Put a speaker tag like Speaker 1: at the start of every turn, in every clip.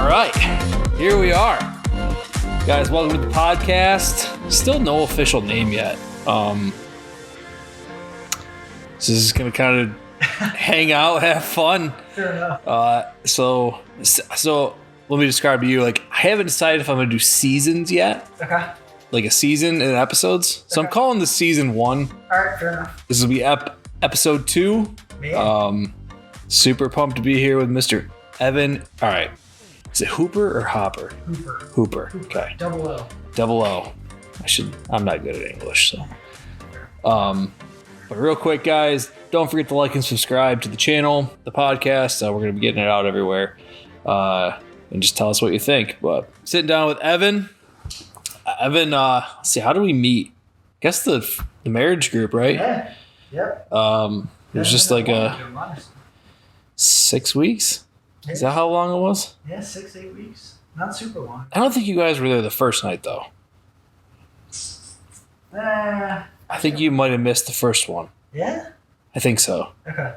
Speaker 1: All right, here we are. Guys, welcome to the podcast. Still no official name yet. So this is going to kind of hang out, have fun.
Speaker 2: Fair enough.
Speaker 1: So let me describe to you, like, I haven't decided if I'm going to do seasons yet.
Speaker 2: Okay.
Speaker 1: Like a season in episodes. So I'm calling this season 1.
Speaker 2: All right, fair enough.
Speaker 1: This will be episode 2.
Speaker 2: Man.
Speaker 1: Super pumped to be here with Mr. Evan. All right. Is it Hooper or Hopper? Hooper. Okay.
Speaker 2: Double O.
Speaker 1: Double O. I'm not good at English, so. But real quick, guys, don't forget to like and subscribe to the channel, the podcast. We're going to be getting it out everywhere. And just tell us what you think. But sitting down with Evan. Evan, let's see, how do we meet? I guess the marriage group, right?
Speaker 2: Yeah. Yep.
Speaker 1: It was just like 6 weeks. Is that how long it was?
Speaker 2: Yeah, 6-8 weeks. Not super long.
Speaker 1: I don't think you guys were there the first night, though. I think you might have missed the first one.
Speaker 2: Yeah?
Speaker 1: I think so.
Speaker 2: Okay.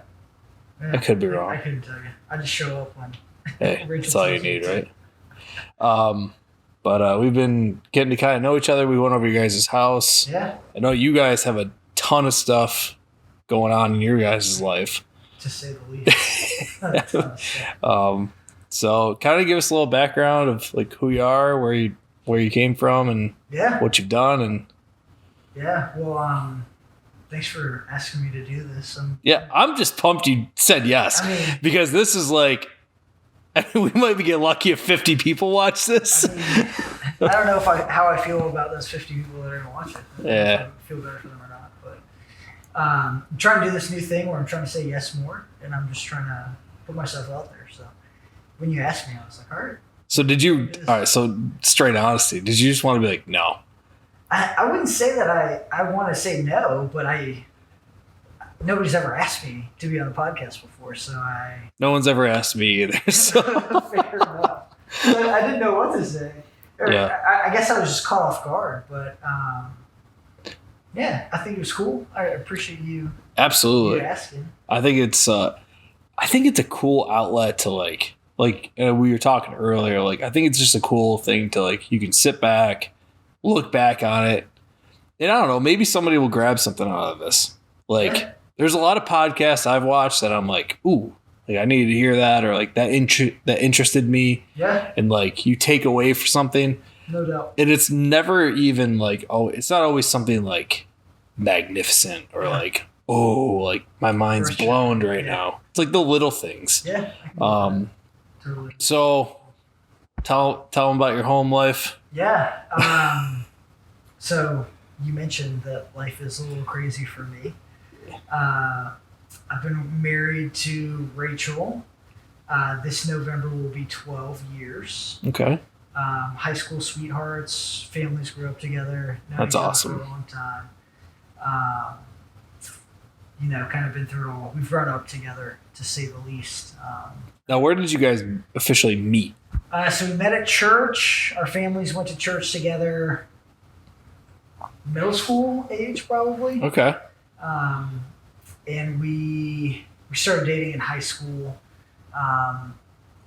Speaker 2: Yeah,
Speaker 1: I could be wrong.
Speaker 2: I couldn't tell you. I just show up when.
Speaker 1: Hey, that's all you need, right? But we've been getting to kind of know each other. We went over your guys' house.
Speaker 2: Yeah.
Speaker 1: I know you guys have a ton of stuff going on in your guys' life.
Speaker 2: To say the least.
Speaker 1: So kind of give us a little background of like who you are, where you came from, and what you've done. And
Speaker 2: yeah, well, thanks for asking me to do this.
Speaker 1: I'm just pumped you said yes. Because this is like, we might get lucky if 50 people watch this.
Speaker 2: I don't know how I feel about those 50 people that are going to watch it.
Speaker 1: Yeah.
Speaker 2: I feel better for them or not. But I'm trying to do this new thing where I'm trying to say yes more, and I'm just trying to put myself out there. So when you asked me, I was like, all right.
Speaker 1: So all right, so straight honesty, did you just want to be like, no?
Speaker 2: I wouldn't say that I want to say no, but nobody's ever asked me to be on a podcast before, so
Speaker 1: No one's ever asked me either. So.
Speaker 2: Fair enough. So I didn't know what to say. I guess I was just caught off guard, but yeah, I think it was cool. I appreciate you.
Speaker 1: Absolutely.
Speaker 2: You asking.
Speaker 1: I think it's a cool outlet to like we were talking earlier. Like, I think it's just a cool thing to like, you can sit back, look back on it, and I don't know, maybe somebody will grab something out of this. Like, there's a lot of podcasts I've watched that I'm like, ooh, like I needed to hear that, or like that interested me.
Speaker 2: Yeah.
Speaker 1: And like, you take away for something.
Speaker 2: No doubt.
Speaker 1: And it's never even like, it's not always something like magnificent or like, oh, like my mind's blown right now. It's like the little things.
Speaker 2: Yeah. Totally.
Speaker 1: So tell them about your home life.
Speaker 2: Yeah. So you mentioned that life is a little crazy for me. I've been married to Rachel. This November will be 12 years.
Speaker 1: Okay.
Speaker 2: High school sweethearts, families grew up together.
Speaker 1: That's awesome.
Speaker 2: For a long time. Kind of been through it all. We've grown up together, to say the least.
Speaker 1: Now, where did you guys officially meet?
Speaker 2: So we met at church. Our families went to church together. Middle school age, probably.
Speaker 1: Okay.
Speaker 2: And we started dating in high school.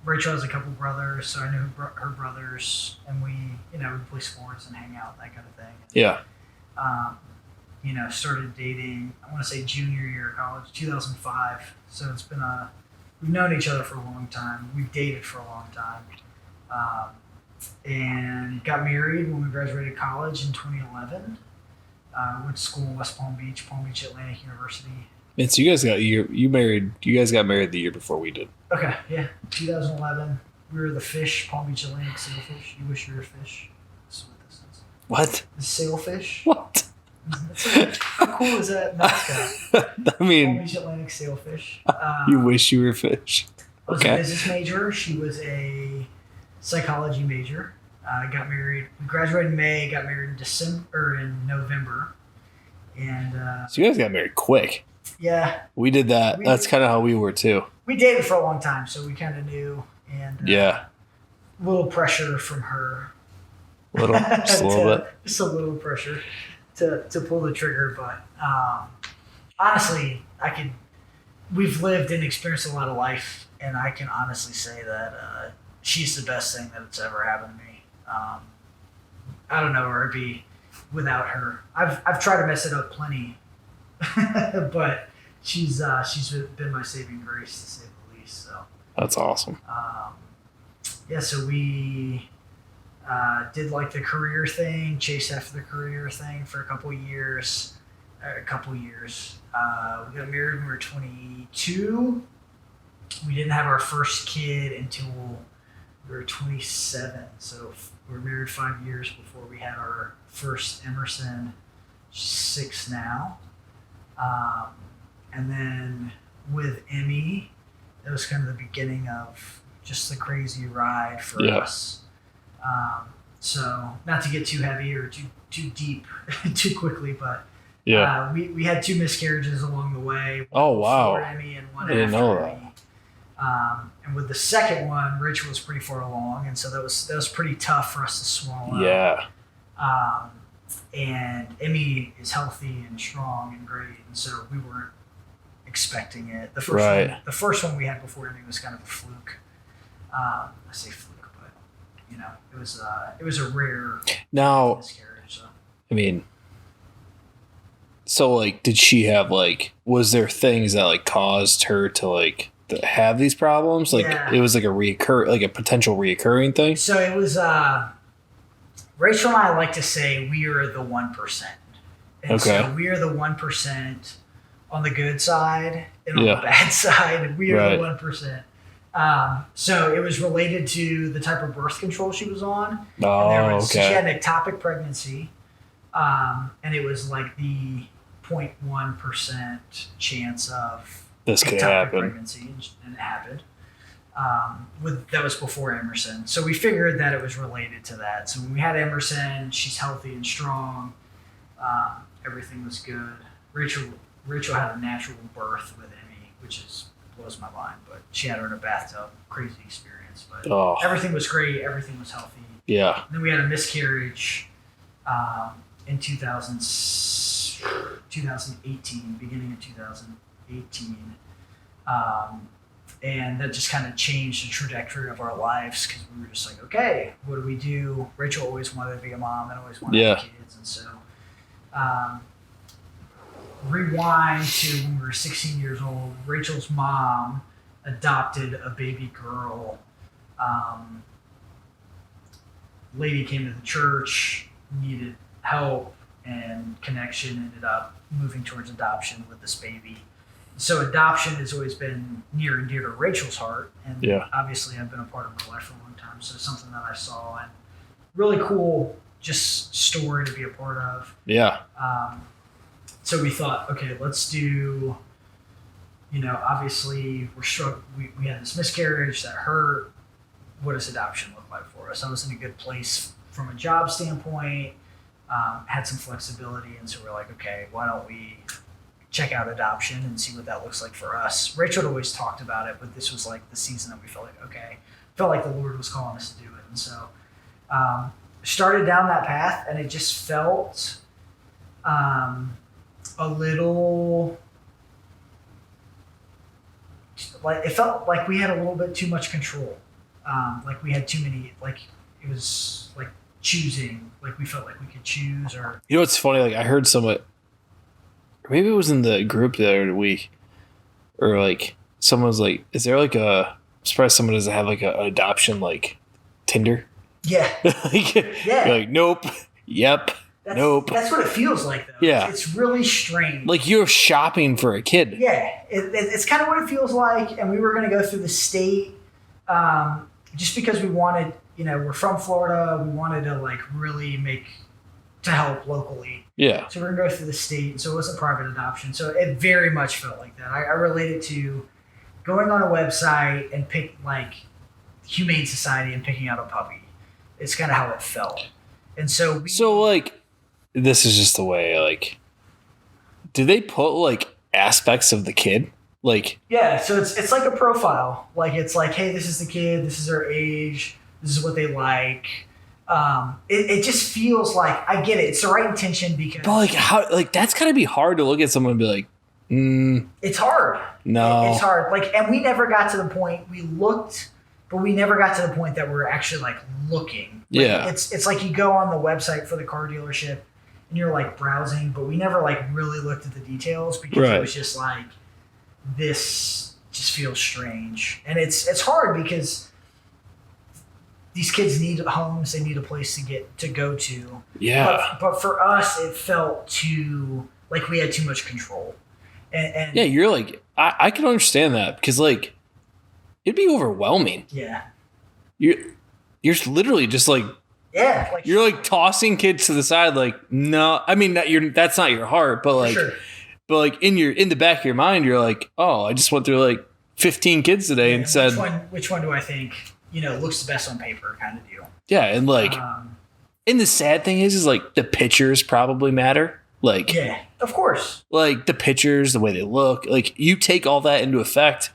Speaker 2: Rachel has a couple brothers, so I knew her brothers, and we play sports and hang out, that kind of thing.
Speaker 1: Yeah.
Speaker 2: Started dating, I want to say junior year of college, 2005. So it's been we've known each other for a long time. We've dated for a long time. And got married when we graduated college in 2011. Went to school in West Palm Beach Atlantic University.
Speaker 1: And so you guys got married the year before we did.
Speaker 2: Okay, yeah. 2011. We were the fish, Palm Beach Atlantic sailfish. You wish you were a fish. That's what this is.
Speaker 1: What?
Speaker 2: The sailfish.
Speaker 1: What?
Speaker 2: How cool is that mascot?
Speaker 1: I mean,
Speaker 2: Palm Beach Atlantic sailfish.
Speaker 1: You wish you were a fish.
Speaker 2: I was a business major. She was a psychology major. Got married. We graduated in May. Got married in November. And
Speaker 1: so you guys got married quick.
Speaker 2: Yeah.
Speaker 1: We did that. That's kind of how we were too.
Speaker 2: We dated for a long time, so we kind of knew. And a little pressure from her.
Speaker 1: Just a little bit.
Speaker 2: Just a little pressure to pull the trigger, but honestly, we've lived and experienced a lot of life, and I can honestly say that she's the best thing that's ever happened to me. I don't know where I'd be without her. I've tried to mess it up plenty, but she's been my saving grace, to say the least. So
Speaker 1: That's awesome.
Speaker 2: yeah, so we did like the career thing, chased after the career thing for a couple years. We got married when we were 22. We didn't have our first kid until we were 27. So we were married 5 years before we had our first Emerson. She's 6 now. And then with Emmy, it was kind of the beginning of just the crazy ride for us. So not to get too heavy or too deep too quickly, but we had 2 miscarriages along the way.
Speaker 1: Oh, wow.
Speaker 2: Before Emmy and one
Speaker 1: I didn't
Speaker 2: after
Speaker 1: know
Speaker 2: Emmy. And with the second one, Rachel was pretty far along, and so that was pretty tough for us to swallow.
Speaker 1: Yeah.
Speaker 2: And Emmy is healthy and strong and great, and so we weren't expecting it. The first one we had before Emmy was kind of a fluke. I say fluke, but it was a rare miscarriage. So.
Speaker 1: I mean, so like, did she have was there things that caused her to to have these problems? It was like a potential reoccurring thing.
Speaker 2: So it was. Rachel and I like to say we are the 1%. And so we are the 1% on the good side, and on the bad side, we are the 1%. So it was related to the type of birth control she was on. She had an ectopic pregnancy, and it was like the 0.1% chance of
Speaker 1: this could happen.
Speaker 2: Pregnancy, and it happened. That was before Emerson, so we figured that it was related to that. So when we had Emerson, she's healthy and strong. Everything was good. Rachel had a natural birth with Emmy, which blows my mind. But she had her in a bathtub, crazy experience. But everything was great. Everything was healthy.
Speaker 1: Yeah.
Speaker 2: And then we had a miscarriage in 2018, beginning of 2018. And that just kind of changed the trajectory of our lives because we were just like, okay, what do we do? Rachel always wanted to be a mom and always wanted to have kids. And so rewind to when we were 16 years old, Rachel's mom adopted a baby girl. Lady came to the church, needed help and connection, ended up moving towards adoption with this baby. So adoption has always been near and dear to Rachel's heart, and obviously I've been a part of her life for a long time. So something that I saw and really cool, just story to be a part of. Yeah. So we thought, okay, let's do. Obviously we're struggling. We had this miscarriage that hurt. What does adoption look like for us? I was in a good place from a job standpoint. Had some flexibility, and so we're like, okay, why don't we check out adoption and see what that looks like for us. Rachel had always talked about it, but this was like the season that we felt like the Lord was calling us to do it. And so started down that path, and it just felt a little like it felt like we had a little bit too much control. Like we had too many, it was like choosing, like we felt like we could choose. Or
Speaker 1: it's funny, I heard someone, maybe it was in the group the other week, or someone was like, is there I'm surprised someone doesn't have an adoption Tinder.
Speaker 2: Yeah.
Speaker 1: You're like, nope. Yep. Nope.
Speaker 2: That's what it feels like, though.
Speaker 1: Yeah.
Speaker 2: It's really strange.
Speaker 1: Like you're shopping for a kid.
Speaker 2: Yeah. It's kind of what it feels like. And we were going to go through the state just because we wanted, we're from Florida. We wanted to really to help locally. Yeah. So we're going to go through the state. So it wasn't private adoption. So it very much felt like that. I relate it to going on a website and pick Humane Society and picking out a puppy. It's kind of how it felt. And so this is just the way, do they put aspects of the kid? Yeah, so it's like a profile. It's like, hey, this is the kid, this is their age, this is what they like. It just feels like, I get it, it's the right intention because.
Speaker 1: But how, that's gotta be hard to look at someone and be like,
Speaker 2: It's hard.
Speaker 1: No.
Speaker 2: It's hard. And we never got to the point we looked but we never got to the point that we're actually like looking.
Speaker 1: Yeah.
Speaker 2: It's like you go on the website for the car dealership and you're like browsing, but we never like really looked at the details because it was just like, this just feels strange. And it's hard because these kids need homes, they need a place to go to.
Speaker 1: Yeah.
Speaker 2: But for us, it felt too like we had too much control. And
Speaker 1: yeah, you're like, I can understand that because like it'd be overwhelming.
Speaker 2: Yeah.
Speaker 1: You're literally just like,
Speaker 2: yeah, like
Speaker 1: you're like tossing kids to the side. Like, no, I mean, that's not your heart, but like, but like in the back of your mind, you're like, oh, I just went through like 15 kids today and said,
Speaker 2: which one do I think, looks the best on paper kind of deal.
Speaker 1: Yeah. And like, and the sad thing is like the pictures probably matter. Like,
Speaker 2: yeah, of course.
Speaker 1: Like the pictures, the way they look, like you take all that into effect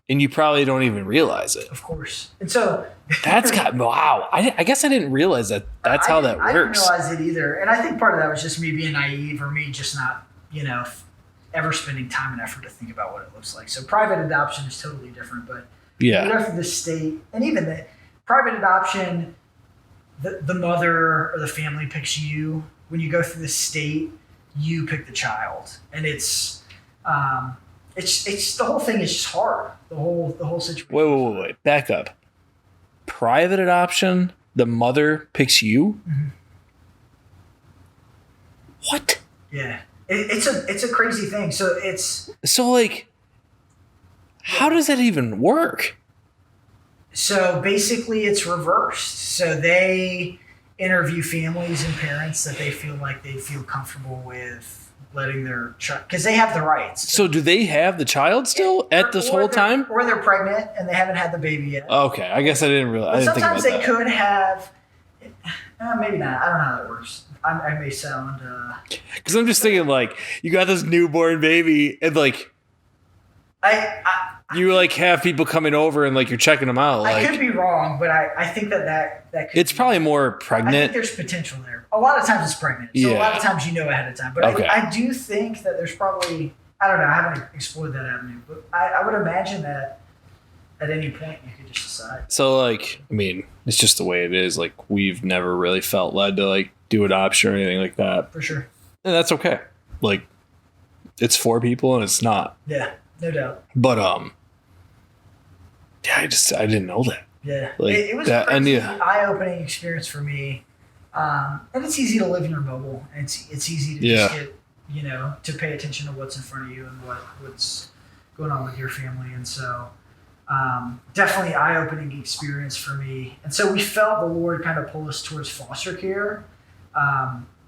Speaker 1: and you probably don't even realize it.
Speaker 2: Of course. And so
Speaker 1: wow. I guess I didn't realize that's how that works.
Speaker 2: I didn't realize it either. And I think part of that was just me being naive or me just not, ever spending time and effort to think about what it looks like. So private adoption is totally different, but you go through the state and even the private adoption, the mother or the family picks you. When you go through the state, you pick the child, and it's the whole thing is just hard. The whole situation.
Speaker 1: Wait. Back up. Private adoption, the mother picks you?
Speaker 2: Mm-hmm.
Speaker 1: What?
Speaker 2: Yeah. It's a crazy thing. So
Speaker 1: like, how does that even work?
Speaker 2: So basically it's reversed. So they interview families and parents that they feel like they feel comfortable with letting their child, because they have the rights.
Speaker 1: So do they have the child still at this whole time?
Speaker 2: Or they're pregnant and they haven't had the baby yet.
Speaker 1: Okay, I guess I didn't realize.
Speaker 2: But sometimes they could have, maybe not. I don't know how that works. I may sound...
Speaker 1: Because I'm just thinking, like, you got this newborn baby and, like... you like have people coming over and like you're checking them out.
Speaker 2: I could be wrong, but I think that could
Speaker 1: it's probably more pregnant.
Speaker 2: I think there's potential there. A lot of times it's pregnant. So a lot of times ahead of time. But I do think that there's probably, I don't know, I haven't explored that avenue, but I would imagine that at any point you could just decide.
Speaker 1: So like, I mean, it's just the way it is. Like we've never really felt led to like do adoption or anything like that.
Speaker 2: For sure.
Speaker 1: And that's okay. Like it's for people and it's not.
Speaker 2: Yeah. No doubt.
Speaker 1: But yeah, I didn't know that.
Speaker 2: Yeah,
Speaker 1: like
Speaker 2: it was a crazy, eye-opening experience for me. And it's easy to live in your bubble. And it's easy to just get, to pay attention to what's in front of you and what's going on with your family. And so, definitely eye-opening experience for me. And so we felt the Lord kind of pull us towards foster care,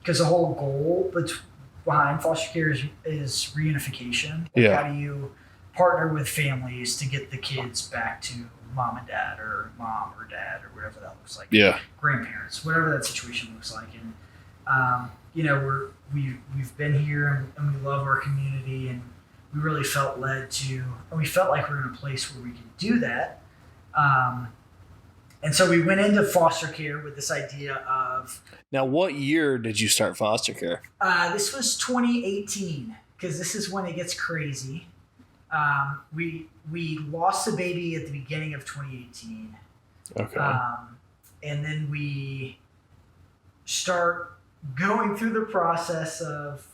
Speaker 2: because the whole goal behind foster care is reunification. Like how do you partner with families to get the kids back to mom and dad or mom or dad or whatever that looks like.
Speaker 1: Yeah.
Speaker 2: Grandparents, whatever that situation looks like. And, we've been here and we love our community and we really felt led to, and we felt like we're in a place where we could do that. And so we went into foster care with this idea of...
Speaker 1: Now, what year did you start foster care?
Speaker 2: This was 2018, because this is when it gets crazy. We lost the baby at the beginning of 2018.
Speaker 1: Okay.
Speaker 2: And then we start going through the process of...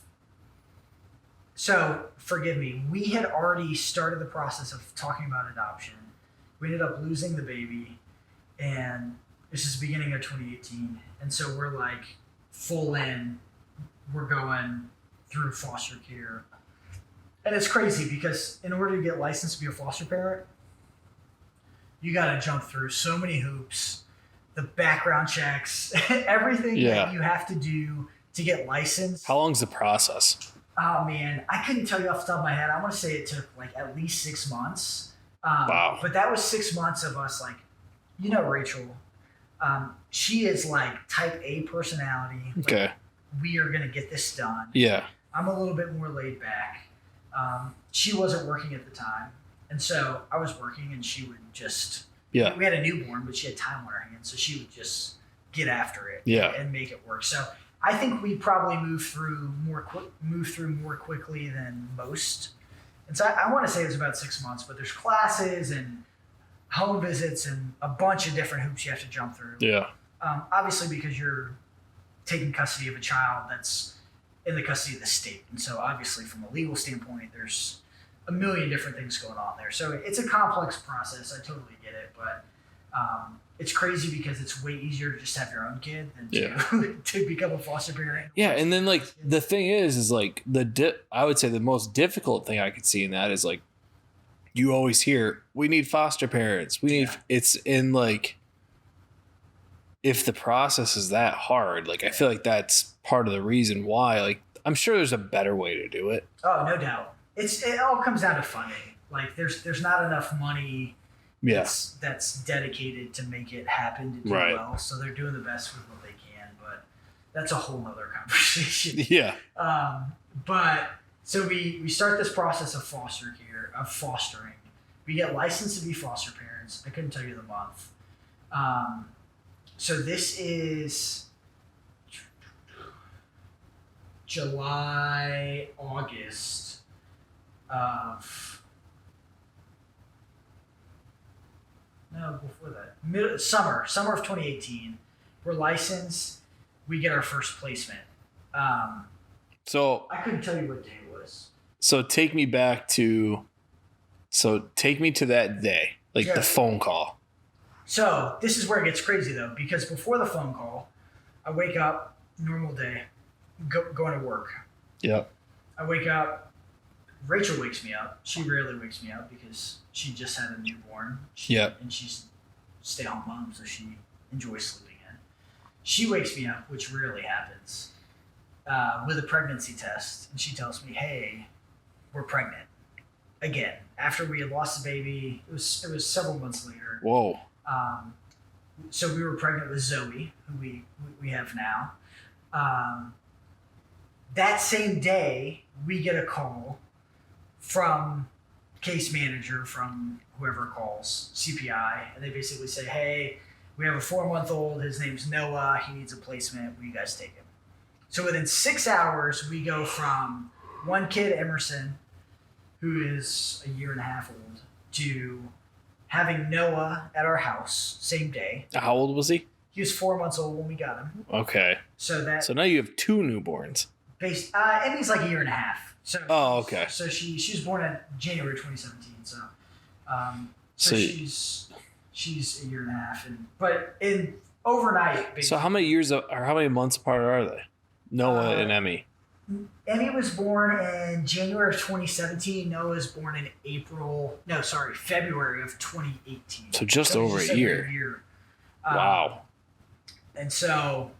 Speaker 2: So, forgive me, we had already started the process of talking about adoption. We ended up losing the baby, and this is the beginning of 2018. And so we're like full in, we're going through foster care. And it's crazy because in order to get licensed to be a foster parent, you got to jump through so many hoops, the background checks, everything that you have to do to get licensed.
Speaker 1: How long's the process?
Speaker 2: Oh man, I couldn't tell you off the top of my head. I want to say it took like at least 6 months.
Speaker 1: Wow.
Speaker 2: But that was 6 months of us like, Rachel, she is like type A personality.
Speaker 1: Okay.
Speaker 2: Like, we are going to get this done.
Speaker 1: Yeah.
Speaker 2: I'm a little bit more laid back. She wasn't working at the time. And so I was working and she would just, we had a newborn, but she had time on her hands. So she would just get after it and make it work. So I think we probably moved through more quickly than most. And so I want to say it was about 6 months, but there's classes and home visits and a bunch of different hoops you have to jump through.
Speaker 1: Yeah.
Speaker 2: Obviously, because you're taking custody of a child that's in the custody of the state. And so obviously from a legal standpoint, there's a million different things going on there. So it's a complex process. I totally get it. But it's crazy because it's way easier to just have your own kid than to become a foster parent.
Speaker 1: Yeah. And then like the thing is like I would say the most difficult thing I could see in that is like, you always hear, we need foster parents. It's in like, if the process is that hard, like I feel like that's part of the reason why, like I'm sure there's a better way to do it.
Speaker 2: Oh, no doubt. It all comes down to funding. Like there's not enough money that's dedicated to make it happen to do well. So they're doing the best with what they can, but that's a whole nother conversation.
Speaker 1: Yeah.
Speaker 2: But so we start this process of fostering. We get licensed to be foster parents. I couldn't tell you the month. So this is July, August of before that, summer of 2018. We're licensed. We get our first placement.
Speaker 1: So
Speaker 2: I couldn't tell you what day it was.
Speaker 1: So take me to that day, like the phone call.
Speaker 2: So this is where it gets crazy though, because before the phone call, I wake up, normal day, going to work.
Speaker 1: Yep.
Speaker 2: I wake up. Rachel wakes me up. She rarely wakes me up because she just had a newborn. And she's stay-at-home mom, so she enjoys sleeping in. She wakes me up, which rarely happens, with a pregnancy test, and she tells me, "Hey, we're pregnant." Again, after we had lost the baby, it was several months later.
Speaker 1: Whoa.
Speaker 2: So we were pregnant with Zoe, who we have now. That same day, we get a call from case manager, from whoever calls, CPI, and they basically say, "Hey, we have a 4-month-old. His name's Noah. He needs a placement. Will you guys take him?" So within 6 hours, we go from one kid, Emerson, who is a 1.5 years old, to having Noah at our house same day.
Speaker 1: How old was he?
Speaker 2: He was 4 months old when we got him.
Speaker 1: Okay. So now you have 2 newborns.
Speaker 2: Emmy's like 1.5 years. So
Speaker 1: okay.
Speaker 2: So she was born in January 2017. So she's 1.5 years, but in overnight. Basically,
Speaker 1: so how many months apart are they? Noah and Emmy.
Speaker 2: Emmy was born in January of 2017. Noah was born in February of 2018.
Speaker 1: So just over a year. Wow.
Speaker 2: And so,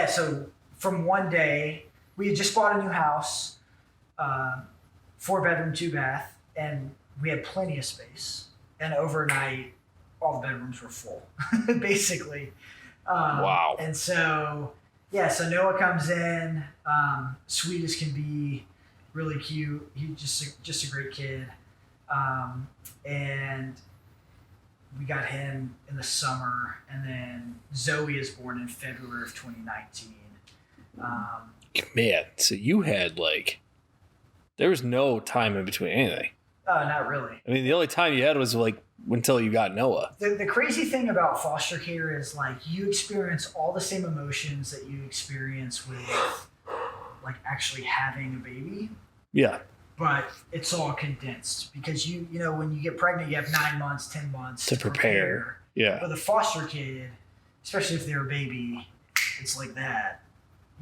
Speaker 2: so from one day, we had just bought a new house, 4-bedroom, 2-bath, and we had plenty of space. And overnight, all the bedrooms were full, basically.
Speaker 1: Wow.
Speaker 2: And so... Yeah, so Noah comes in, sweet as can be, really cute. He's just a great kid. And we got him in the summer, and then Zoe is born in February of 2019.
Speaker 1: Man, so you had there was no time in between anything.
Speaker 2: Not really.
Speaker 1: I mean, the only time you had was until you got Noah.
Speaker 2: The crazy thing about foster care is you experience all the same emotions that you experience with actually having a baby.
Speaker 1: Yeah.
Speaker 2: But it's all condensed because you when you get pregnant, you have 9 months, 10 months
Speaker 1: to prepare. Yeah.
Speaker 2: For the foster kid, especially if they're a baby, it's like that.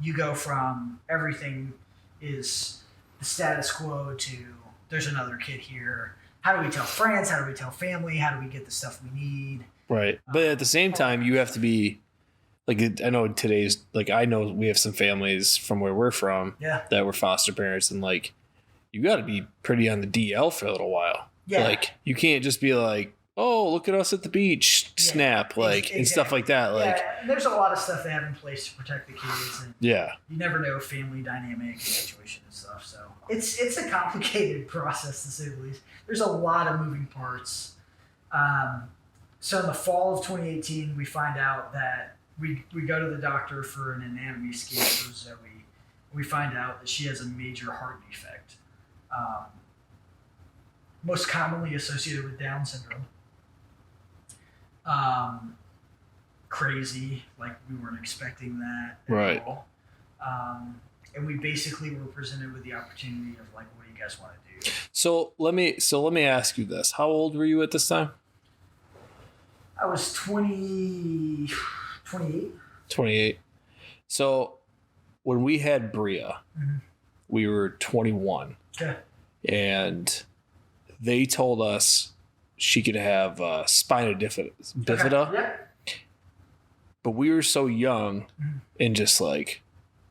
Speaker 2: You go from everything is the status quo to there's another kid here. How do we tell friends? How do we tell family? How do we get the stuff we need?
Speaker 1: Right. But at the same time, you have to be I know I know we have some families from where we're from that were foster parents, and you got to be pretty on the DL for a little while. Yeah. You can't just be oh, look at us at the beach, snap, exactly. And stuff like that.
Speaker 2: And there's a lot of stuff they have in place to protect the kids. And you never know family dynamic and situation and stuff. So it's a complicated process, to say the least. There's a lot of moving parts. So in the fall of 2018, we find out that we go to the doctor for an anatomy scan for Zoe. We find out that she has a major heart defect, most commonly associated with Down syndrome. Crazy, like we weren't expecting that
Speaker 1: Right.
Speaker 2: at all. And we basically were presented with the opportunity of like, what do you guys want to do?
Speaker 1: So let me ask you this: how old were you at this time?
Speaker 2: I was 28.
Speaker 1: 28. So when we had Bria, we were 21,
Speaker 2: Okay.
Speaker 1: and they told us she could have spina bifida.
Speaker 2: Okay. Yeah.
Speaker 1: But we were so young and just like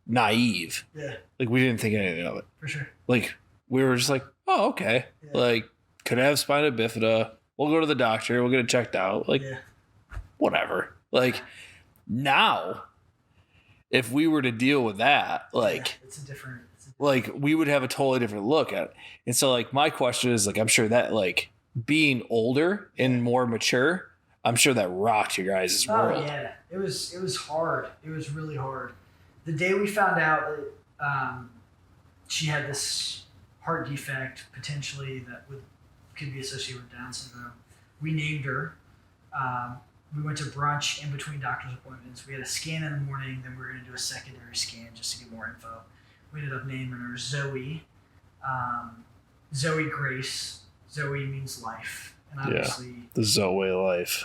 Speaker 1: naive.
Speaker 2: Yeah.
Speaker 1: Like we didn't think anything of it.
Speaker 2: For sure.
Speaker 1: Like we were just like, oh, okay.
Speaker 2: Yeah.
Speaker 1: Like could have spina bifida. We'll go to the doctor. We'll get it checked out. Like whatever. Like now, if we were to deal with that, like
Speaker 2: it's a different.
Speaker 1: Like we would have a totally different look at it. And so like my question is like, I'm sure that like being older and more mature, I'm sure that rocked your guys' world.
Speaker 2: Oh yeah, it was hard. It was really hard. The day we found out that she had this heart defect potentially that could be associated with Down syndrome, we named her. We went to brunch in between doctor's appointments. We had a scan in the morning, then we were going to do a secondary scan just to get more info. We ended up naming her Zoe. Zoe Grace. Zoe means life. And obviously,
Speaker 1: the Zoe life.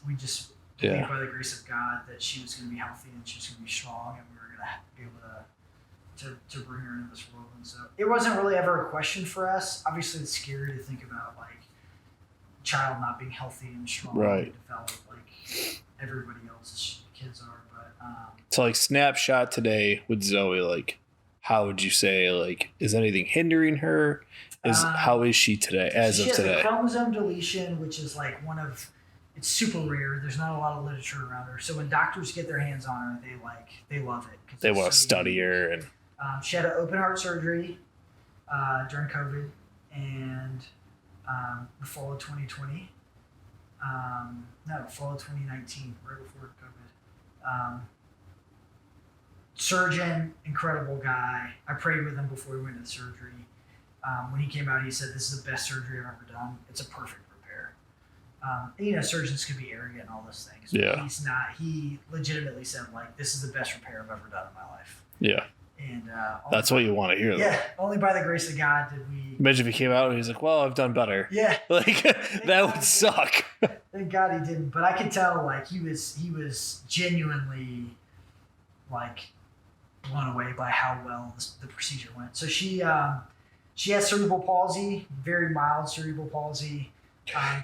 Speaker 2: We just believed by the grace of God that she was going to be healthy and she was going to be strong, and we were going to be able to bring her into this world. And so it wasn't really ever a question for us. Obviously, it's scary to think about like a child not being healthy and strong and developed like everybody else's kids are. But
Speaker 1: so like snapshot today with Zoe, like how would you say like is anything hindering her? How is she today as of today?
Speaker 2: She has a chromosome deletion, which is like it's super rare. There's not a lot of literature around her. So when doctors get their hands on her, they love it.
Speaker 1: They want to study her. And
Speaker 2: she had an open heart surgery during COVID and the fall of 2020. Fall of 2019, right before COVID. Surgeon, incredible guy. I prayed with him before we went to the surgery. When he came out, he said, "This is the best surgery I've ever done. It's a perfect repair." And, surgeons could be arrogant and all those things. But he's not. He legitimately said, like, "This is the best repair I've ever done in my life."
Speaker 1: Yeah.
Speaker 2: And
Speaker 1: that's what you want to hear.
Speaker 2: Yeah. Though. Only by the grace of God did we.
Speaker 1: Imagine if he came out and he's like, "Well, I've done better."
Speaker 2: Yeah.
Speaker 1: Like that would suck.
Speaker 2: Thank God he didn't. But I could tell, like, he was genuinely, like, blown away by how well the procedure went. So she has cerebral palsy, very mild cerebral palsy.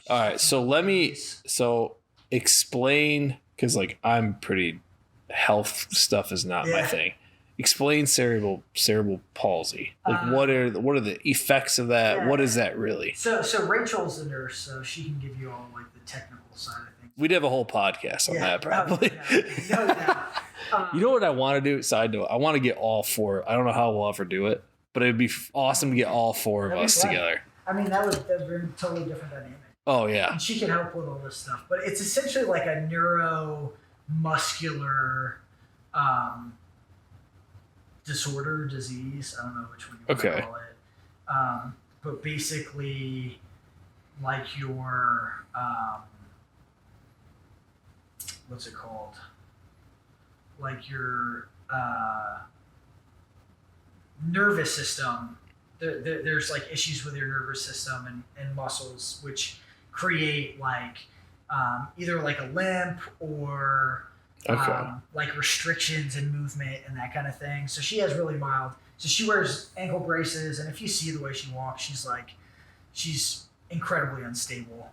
Speaker 1: All right, so explain, because like I'm pretty health stuff is not my thing. Explain cerebral palsy. Like what are the effects of that? Yeah. What is that really?
Speaker 2: So Rachel's a nurse, so she can give you all like the technical side of things.
Speaker 1: We'd have a whole podcast on that probably.
Speaker 2: No doubt.
Speaker 1: You know what I want to do? Side note, I want to get all four. I don't know how we'll ever do it, but it'd be awesome to get all four of us together.
Speaker 2: I mean, that'd be a totally different dynamic.
Speaker 1: Oh, yeah.
Speaker 2: And she can help with all this stuff. But it's essentially like a neuromuscular disease. I don't know which one you want to call it. But basically, like your, what's it called? Like your nervous system. There's like issues with your nervous system and muscles, which create like either like a limp or like restrictions in movement and that kind of thing. So she has really mild. So she wears ankle braces, and if you see the way she walks, she's incredibly unstable.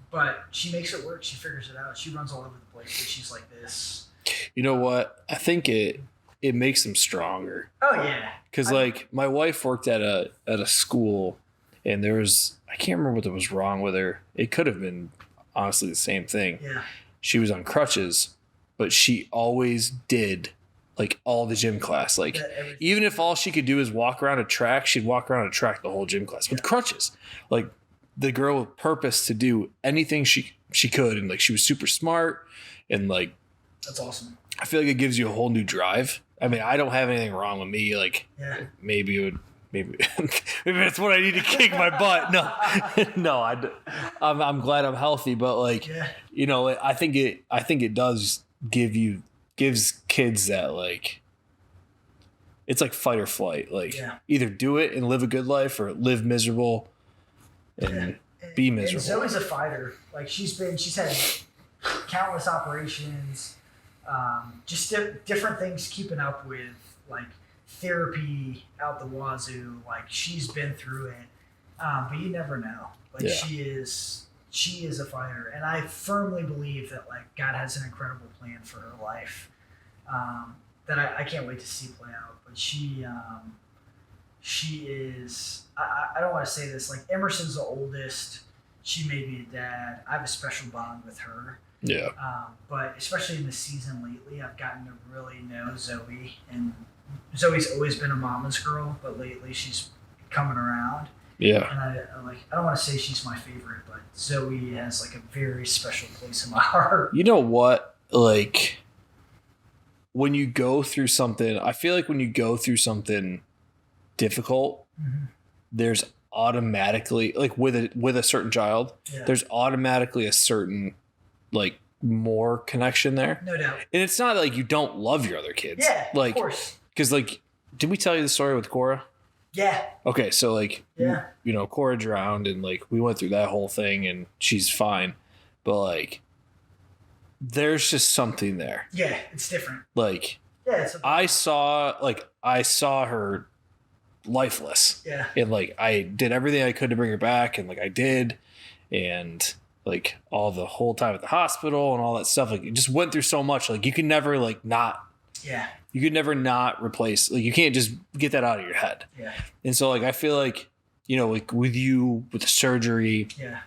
Speaker 2: But she makes it work. She figures it out. She runs all over the place. But she's like this.
Speaker 1: You know what? I think it makes them stronger.
Speaker 2: Oh yeah.
Speaker 1: Because like my wife worked at a school, and there was, I can't remember what was wrong with her. It could have been honestly the same thing.
Speaker 2: Yeah.
Speaker 1: She was on crutches, but she always did like all the gym class. Like even if all she could do is walk around a track, she'd walk around a track the whole gym class with crutches. Like the girl with purpose to do anything she could, and like she was super smart, and like
Speaker 2: that's awesome.
Speaker 1: I feel like it gives you a whole new drive. I mean, I don't have anything wrong with me. Like maybe it would maybe that's what I need to kick my butt. No, I'm glad I'm healthy, but like, you know, I think it does gives kids that like, it's like fight or flight. Like either do it and live a good life or live miserable and be miserable.
Speaker 2: And Zoe's a fighter. Like she's had countless operations, just different things keeping up with, like therapy out the wazoo. Like she's been through it, but you never know. Like she is a fighter, and I firmly believe that like God has an incredible plan for her life that I can't wait to see play out. But she is. I don't want to say this. Like Emerson's the oldest. She made me a dad. I have a special bond with her.
Speaker 1: Yeah.
Speaker 2: But especially in the season lately, I've gotten to really know Zoe, and Zoe's always been a mama's girl, but lately she's coming around.
Speaker 1: Yeah.
Speaker 2: And I don't want to say she's my favorite, but Zoe has like a very special place in my heart.
Speaker 1: You know what? Like when you go through something, I feel like when you go through something difficult, there's automatically like with a certain child, there's automatically a certain like more connection there.
Speaker 2: No doubt.
Speaker 1: And it's not like you don't love your other kids.
Speaker 2: Yeah,
Speaker 1: like,
Speaker 2: of course.
Speaker 1: Because like, did we tell you the story with Cora?
Speaker 2: Yeah.
Speaker 1: Okay, so like, you know, Cora drowned and like we went through that whole thing and she's fine, but like, there's just something there.
Speaker 2: Yeah, it's different.
Speaker 1: Like,
Speaker 2: it's
Speaker 1: I saw her lifeless.
Speaker 2: Yeah.
Speaker 1: And like I did everything I could to bring her back, and like I did, and like all the whole time at the hospital and all that stuff, like it just went through so much. Like you can never like not.
Speaker 2: Yeah.
Speaker 1: You could never not replace. Like you can't just get that out of your head.
Speaker 2: Yeah.
Speaker 1: And so like I feel like, you know, like with you with the surgery.
Speaker 2: Yeah.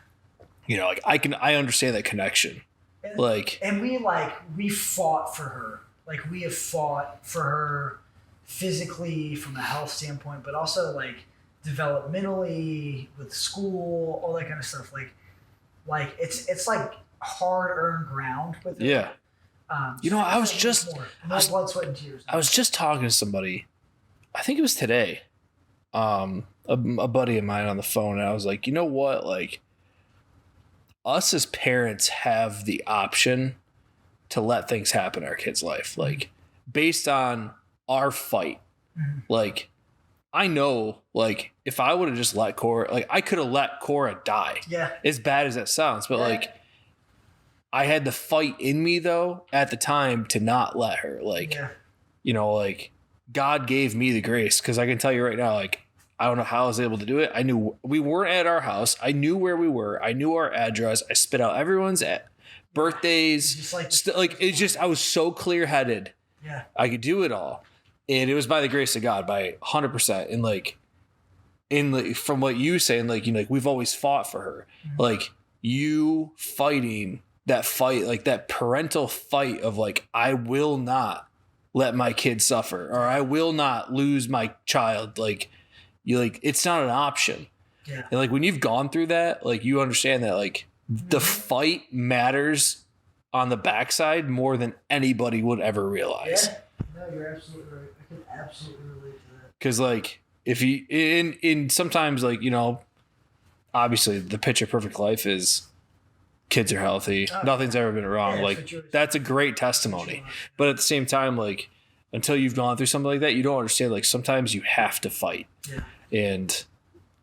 Speaker 1: You know, like I understand that connection.
Speaker 2: And,
Speaker 1: like
Speaker 2: and we fought for her. Like we have fought for her physically from a health standpoint, but also like developmentally with school, all that kind of stuff. Like it's like hard earned ground with her.
Speaker 1: Yeah. You know, I was just
Speaker 2: blood, sweat, and tears.
Speaker 1: I was just talking to somebody, I think it was today, a buddy of mine on the phone, and I was like, you know what, like us as parents have the option to let things happen in our kids' life, like based on our fight. Like I know, like if I would have just let Cora, like I could have let Cora die.
Speaker 2: Yeah.
Speaker 1: As bad as that sounds, but like I had the fight in me though at the time to not let her. Like, you know, like God gave me the grace, because I can tell you right now, like I don't know how I was able to do it. I knew we weren't at our house. I knew where we were. I knew our address. I spit out everyone's birthdays. Just like it's just I was so clear headed.
Speaker 2: Yeah,
Speaker 1: I could do it all, and it was by the grace of God, by 100%. And like, from what you saying, like you know, like we've always fought for her. Like you fighting that fight, like that parental fight of like I will not let my kid suffer, or I will not lose my child. Like you, like it's not an option.
Speaker 2: Yeah.
Speaker 1: And like when you've gone through that, like you understand that like the fight matters on the backside more than anybody would ever realize.
Speaker 2: Yeah. No, you're absolutely right. I can absolutely relate to that.
Speaker 1: Because like if you in sometimes like you know, obviously the picture perfect life is kids are healthy, nothing's ever been wrong. Like that's a great testimony. But at the same time, like until you've gone through something like that, you don't understand. Like sometimes you have to fight.
Speaker 2: Yeah.
Speaker 1: And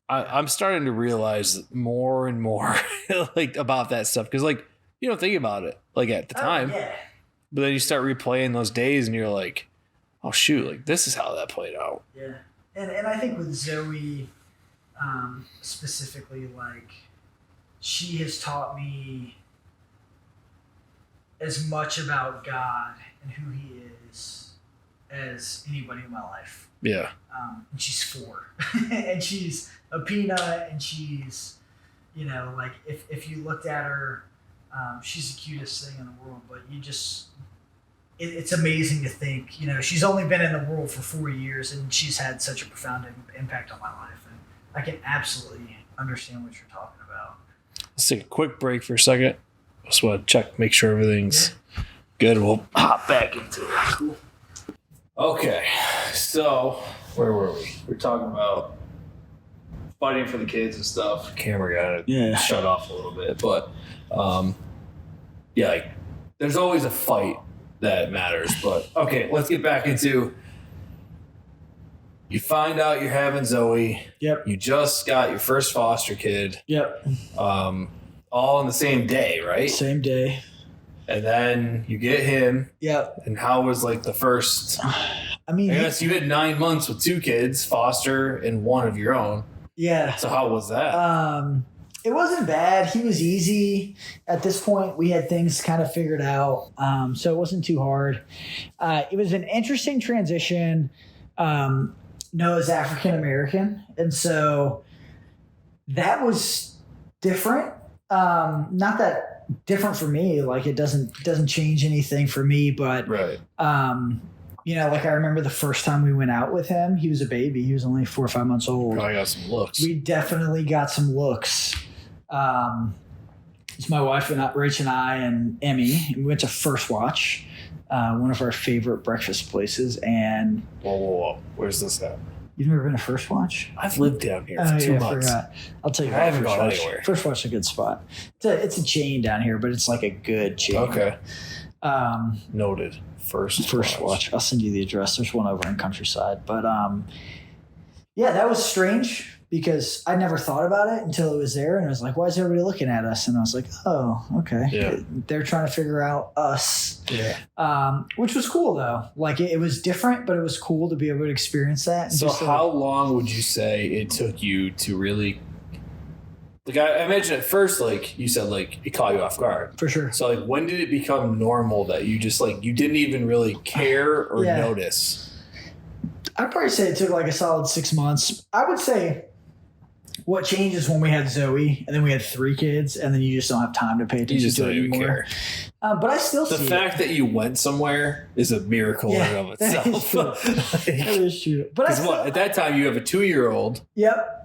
Speaker 1: I'm starting to realize more and more like about that stuff, because like you don't think about it like at the time, but then you start replaying those days and you're like, oh shoot, like this is how that played out.
Speaker 2: Yeah, and I think with Zoe specifically, like she has taught me as much about God and who He is as anybody in my life.
Speaker 1: Yeah.
Speaker 2: And she's 4, and she's a peanut, and she's, you know, like if you looked at her, she's the cutest thing in the world. But you just, it's amazing to think, you know, she's only been in the world for 4 years, and she's had such a profound impact on my life. And I can absolutely understand what you're talking about.
Speaker 1: Let's take a quick break for a second. Just want to check, make sure everything's good. We'll hop back into it. Cool. Okay, so Where were we? We're talking about fighting for the kids and stuff. Camera got shut off a little bit, but like, there's always a fight that matters. But okay, let's get back into. You find out you're having Zoe.
Speaker 2: Yep.
Speaker 1: You just got your first foster kid.
Speaker 2: Yep.
Speaker 1: All on the same day, right?
Speaker 2: Same day.
Speaker 1: And then you get him.
Speaker 2: Yep.
Speaker 1: And how was like the first?
Speaker 2: I mean,
Speaker 1: I guess you had 9 months with 2 kids, foster and one of your own.
Speaker 2: Yeah.
Speaker 1: So how was that?
Speaker 2: It wasn't bad. He was easy. At this point, we had things kind of figured out, so it wasn't too hard. It was an interesting transition. Noah's African American, and so that was different. Not that different for me. Like it doesn't change anything for me, but
Speaker 1: right.
Speaker 2: Like I remember the first time we went out with him, he was a baby. He was only 4 or 5 months old.
Speaker 1: Probably got some looks.
Speaker 2: We definitely got some looks. It's my wife and Rach and I and Emmy. We went to First Watch, one of our favorite breakfast places. And
Speaker 1: whoa! Where's this at?
Speaker 2: You've never been to First Watch?
Speaker 1: I've lived down here for 2 months.
Speaker 2: I forgot. I'll tell you.
Speaker 1: I haven't gone anywhere.
Speaker 2: First Watch is a good spot. It's a chain down here, but it's like a good chain.
Speaker 1: Okay. Noted. First Watch.
Speaker 2: I'll send you the address. There's one over in Countryside. But that was strange because I never thought about it until it was there. And I was like, why is everybody looking at us? And I was like, oh, okay.
Speaker 1: Yeah.
Speaker 2: They're trying to figure out us.
Speaker 1: Yeah.
Speaker 2: Which was cool, though. Like, it was different, but it was cool to be able to experience that.
Speaker 1: So how long would you say it took you to really... Like, I imagine at first, like, you said, like, it caught you off guard.
Speaker 2: For sure.
Speaker 1: So, like, when did it become normal that you just, like, you didn't even really care or notice?
Speaker 2: I'd probably say it took, like, a solid 6 months. I would say what changes when we had Zoe, and then we had 3 kids, and then you just don't have time to pay attention to it anymore. Care. But I still see
Speaker 1: the fact that you went somewhere is a miracle in and of itself.
Speaker 2: That is true. That is true. But
Speaker 1: at that time, you have a 2-year-old.
Speaker 2: Yep.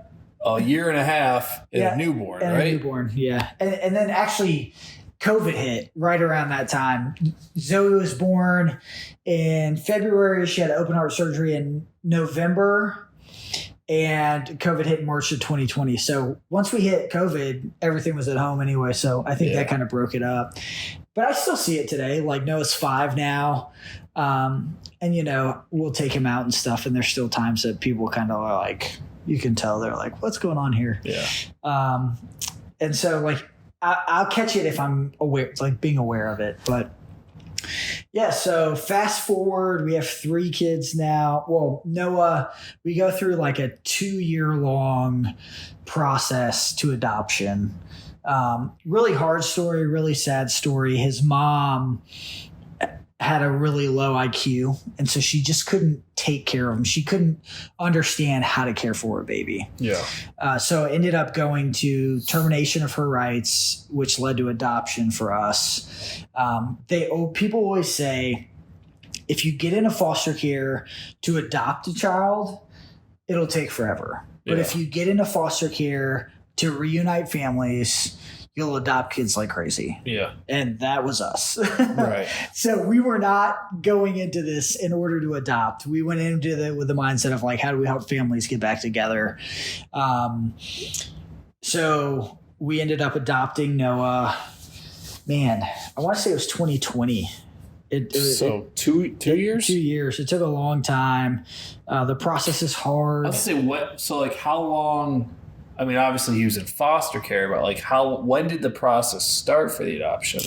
Speaker 1: A year and a half and a newborn,
Speaker 2: and
Speaker 1: right?
Speaker 2: A newborn, yeah. And then actually COVID hit right around that time. Zoe was born in February. She had open heart surgery in November, and COVID hit in March of 2020. So once we hit COVID, everything was at home anyway. So I think that kind of broke it up. But I still see it today. Like Noah's 5 now. And, we'll take him out and stuff. And there's still times that people kind of are like... You can tell they're like, what's going on here?
Speaker 1: Yeah.
Speaker 2: And so like, I'll catch it if I'm aware, like being aware of it. But yeah, so fast forward, we have 3 kids now. Well, Noah, we go through like a 2-year-long process to adoption. Really hard story, really sad story. His mom had a really low IQ, and so she just couldn't take care of him. She couldn't understand how to care for a baby.
Speaker 1: Yeah.
Speaker 2: So it ended up going to termination of her rights, which led to adoption for us. People always say, if you get into foster care to adopt a child, it'll take forever. But if you get into foster care to reunite families, you'll adopt kids like crazy.
Speaker 1: Yeah.
Speaker 2: And that was us.
Speaker 1: Right. So
Speaker 2: we were not going into this in order to adopt. We went into it with the mindset of like, how do we help families get back together? So we ended up adopting Noah. Man, I want to say it was 2020.
Speaker 1: 2 years?
Speaker 2: 2 years. It took a long time. The process is hard.
Speaker 1: Let's say what? So like how long... I mean, obviously he was in foster care, but like when did the process start for the adoption?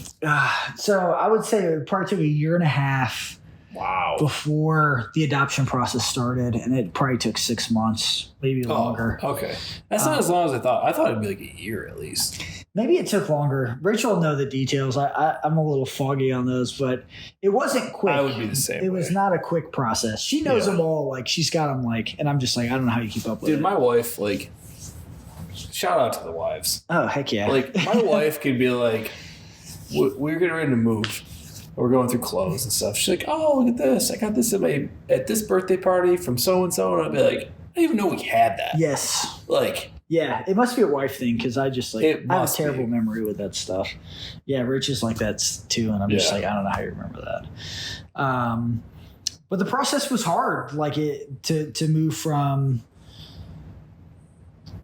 Speaker 2: So I would say it probably took a year and a half.
Speaker 1: Wow.
Speaker 2: Before the adoption process started, and it probably took 6 months, maybe longer.
Speaker 1: Okay. That's not as long as I thought. I thought it'd be like a year at least.
Speaker 2: Maybe it took longer. Rachel will know the details. I'm a little foggy on those, but it wasn't quick.
Speaker 1: I would be the same.
Speaker 2: It was not a quick process. She knows them all. Like she's got them and I'm just like, I don't know how you keep up with it.
Speaker 1: Dude, my wife, shout out to the wives.
Speaker 2: Oh, heck yeah.
Speaker 1: Like, my wife could be like, we're getting ready to move. We're going through clothes and stuff. She's like, oh, look at this. I got this at this birthday party from so-and-so. And I'd be like, I didn't even know we had that.
Speaker 2: Yes.
Speaker 1: Yeah,
Speaker 2: it must be a wife thing because I just I have a terrible memory with that stuff. Yeah, Rich is like that too. And I'm just like, I don't know how you remember that. But the process was hard, like to move from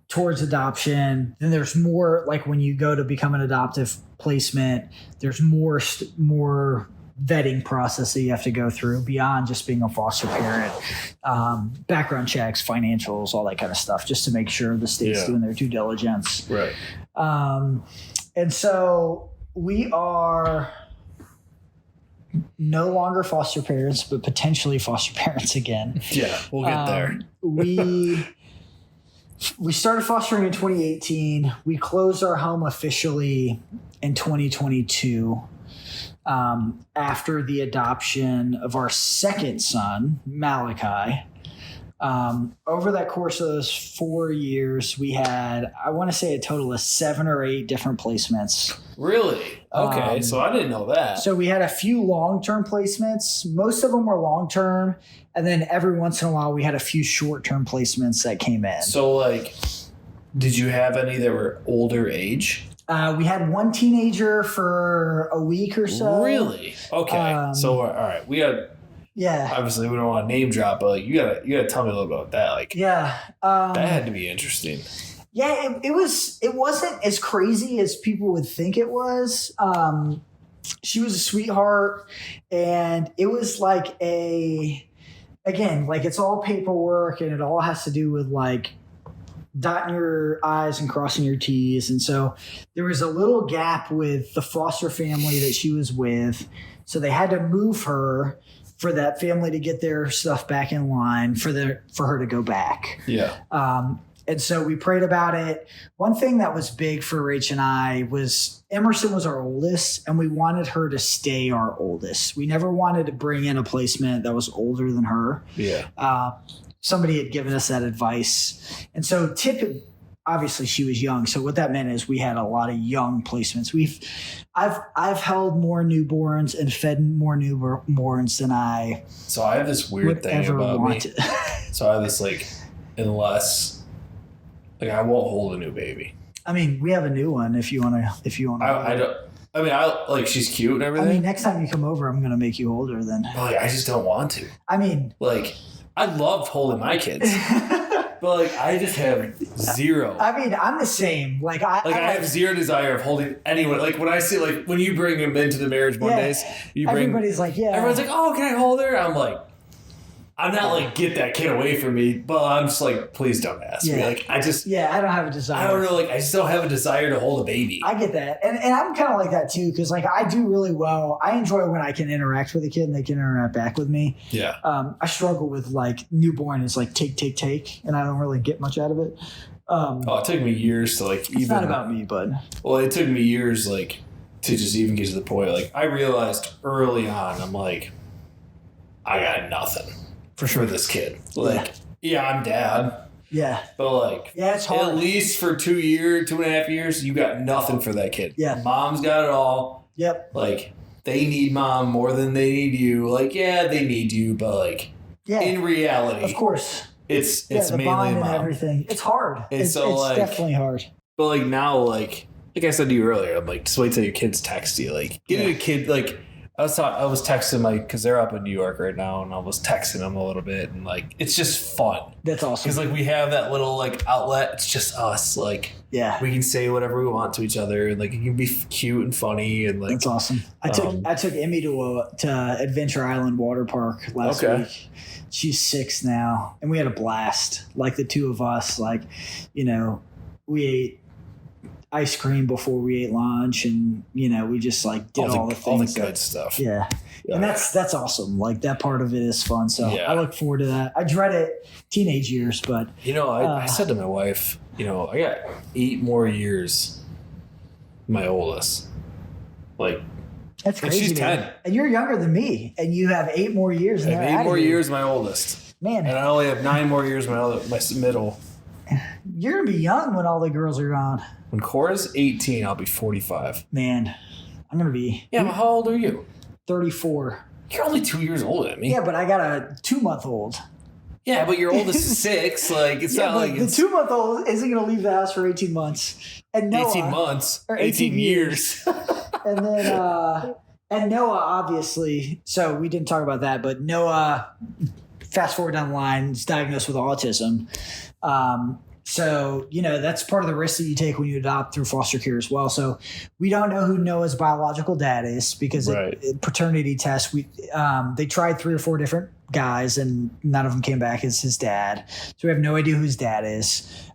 Speaker 2: towards adoption. Then there's more, like when you go to become an adoptive placement, there's more vetting process that you have to go through beyond just being a foster parent. Background checks, financials, all that kind of stuff, just to make sure the state's doing their due diligence.
Speaker 1: Right.
Speaker 2: And so we are no longer foster parents, but potentially foster parents again.
Speaker 1: Yeah, we'll get there.
Speaker 2: We started fostering in 2018. We closed our home officially in 2022 after the adoption of our second son, Malachi. Over that course of those 4 years, we had, I want to say, a total of 7 or 8 different placements.
Speaker 1: Really? Okay, so I didn't know that.
Speaker 2: So we had a few long-term placements. Most of them were long-term. And then every once in a while, we had a few short-term placements that came in.
Speaker 1: So, like, did you have any that were older age?
Speaker 2: We had one teenager for a week or so.
Speaker 1: Really? Okay. So, all right. We had...
Speaker 2: Yeah.
Speaker 1: Obviously, we don't want to name drop, but like, you gotta tell me a little bit about that. Like, that had to be interesting.
Speaker 2: Yeah, it wasn't as crazy as people would think it was. She was a sweetheart, and it was like it's all paperwork, and it all has to do with like dotting your I's and crossing your T's. And so there was a little gap with the foster family that she was with. So they had to move her for that family to get their stuff back in line for her to go back.
Speaker 1: Yeah.
Speaker 2: And so we prayed about it. One thing that was big for Rach and I was Emerson was our oldest, and we wanted her to stay our oldest. We never wanted to bring in a placement that was older than her.
Speaker 1: Yeah.
Speaker 2: Somebody had given us that advice. And so obviously she was young. So what that meant is we had a lot of young placements. I've held more newborns and fed more newborns than I.
Speaker 1: So I have this weird thing about me. So I have this like, unless like I won't hold a new baby.
Speaker 2: I mean, we have a new one if you want to.
Speaker 1: I don't. I mean, I like she's cute and everything.
Speaker 2: I mean, next time you come over, I'm gonna make you hold her. Then.
Speaker 1: Like, I just don't want to.
Speaker 2: I mean,
Speaker 1: like I loved holding my kids. But like I just have zero.
Speaker 2: I mean, I'm the same. Like I
Speaker 1: have zero desire of holding anyone. Like when I see like when you bring them into the marriage Mondays,
Speaker 2: everybody's like, yeah.
Speaker 1: Everyone's like, oh, can I hold her? I'm like, I'm not like get that kid away from me, but I'm just like, please don't ask me. Like I just
Speaker 2: I don't have a desire.
Speaker 1: I don't know. Like I just don't have a desire to hold a baby.
Speaker 2: I get that, and I'm kind of like that too because like I do really well. I enjoy when I can interact with a kid and they can interact back with me.
Speaker 1: Yeah.
Speaker 2: I struggle with like newborn is like take, and I don't really get much out of it.
Speaker 1: It took me years to like.
Speaker 2: It's not about me, but
Speaker 1: it took me years like to just even get to the point. Like I realized early on, I'm like, I got nothing. For this kid. Like, I'm dad.
Speaker 2: Yeah.
Speaker 1: But like,
Speaker 2: it's hard.
Speaker 1: At least for 2.5 years, you got nothing for that kid.
Speaker 2: Yeah.
Speaker 1: Mom's got it all.
Speaker 2: Yep.
Speaker 1: Like, they need mom more than they need you. Like, they need you, but like, in reality,
Speaker 2: of course,
Speaker 1: it's
Speaker 2: the
Speaker 1: mainly
Speaker 2: bond
Speaker 1: mom.
Speaker 2: And everything. It's hard. It's
Speaker 1: like,
Speaker 2: definitely hard.
Speaker 1: But like now, like I said to you earlier, I'm like, just wait till your kids text you. Like, getting a kid like. I was texting because they're up in New York right now, and I was texting them a little bit, and like it's just fun.
Speaker 2: That's awesome.
Speaker 1: Because like we have that little like outlet. It's just us. Like we can say whatever we want to each other, and like it can be cute and funny, and like
Speaker 2: that's awesome. I took Emmy to Adventure Island Water Park last week. She's 6 now, and we had a blast. Like the two of us, like we ate ice cream before we ate lunch, and we just like did all the things,
Speaker 1: all the good stuff.
Speaker 2: Yeah, and that's awesome. Like that part of it is fun. So I look forward to that. I dread it teenage years, but
Speaker 1: I said to my wife, I got 8 more years. My oldest, like
Speaker 2: that's crazy.
Speaker 1: And she's 10,
Speaker 2: and you're younger than me, and you have 8 more years.
Speaker 1: I have 8 more years. My oldest,
Speaker 2: man,
Speaker 1: and I only have 9 more years. My middle.
Speaker 2: You're gonna be young when all the girls are gone.
Speaker 1: When Cora's 18, I'll be 45.
Speaker 2: Man, I'm gonna be.
Speaker 1: Yeah, but how old are you?
Speaker 2: 34.
Speaker 1: You're only 2 years older than me.
Speaker 2: Yeah, but I got a 2-month-old.
Speaker 1: Yeah, but your oldest is 6. Like it's not like
Speaker 2: the 2-month-old isn't gonna leave the house for 18 months. And Noah,
Speaker 1: 18 months or 18 years.
Speaker 2: And then And Noah, obviously, so we didn't talk about that, but Noah, fast forward down the line, is diagnosed with autism. So, that's part of the risk that you take when you adopt through foster care as well. So we don't know who Noah's biological dad is because paternity tests, they tried 3 or 4 different guys and none of them came back as his dad. So we have no idea who his dad is.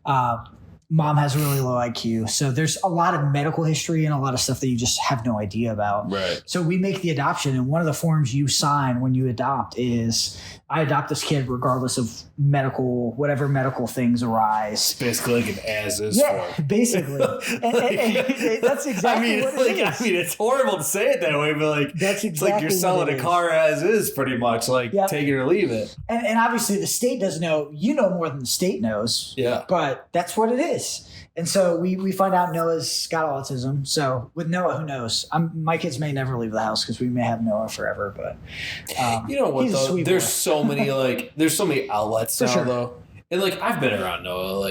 Speaker 2: Mom has a really low IQ. So there's a lot of medical history and a lot of stuff that you just have no idea about.
Speaker 1: Right.
Speaker 2: So we make the adoption. And one of the forms you sign when you adopt is I adopt this kid regardless of whatever medical things arise.
Speaker 1: Basically like an as is
Speaker 2: form. Basically. and that's exactly what it is.
Speaker 1: I mean, it's horrible to say it that way, but
Speaker 2: that's exactly
Speaker 1: it's like you're selling a car as is pretty much, take it or leave it.
Speaker 2: And obviously the state doesn't know. You know more than the state knows.
Speaker 1: Yeah.
Speaker 2: But that's what it is. And so we find out Noah's got autism. So with Noah, who knows? My kids may never leave the house because we may have Noah forever. But
Speaker 1: you know what though? There's so many outlets now though, and I've been around Noah.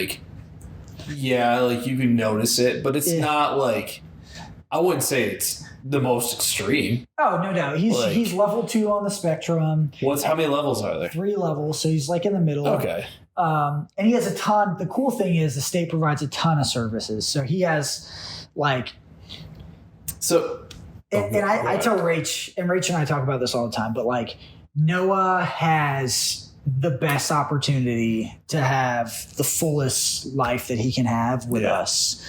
Speaker 1: You can notice it, but it's not I wouldn't say it's the most extreme.
Speaker 2: Oh no doubt, he's level 2 on the spectrum.
Speaker 1: How many levels are there?
Speaker 2: 3 levels, so he's in the middle.
Speaker 1: Okay.
Speaker 2: And he has a ton. The cool thing is the state provides a ton of services. So he has
Speaker 1: So.
Speaker 2: I tell Rach, and Rach and I talk about this all the time, but Noah has the best opportunity to have the fullest life that he can have with us,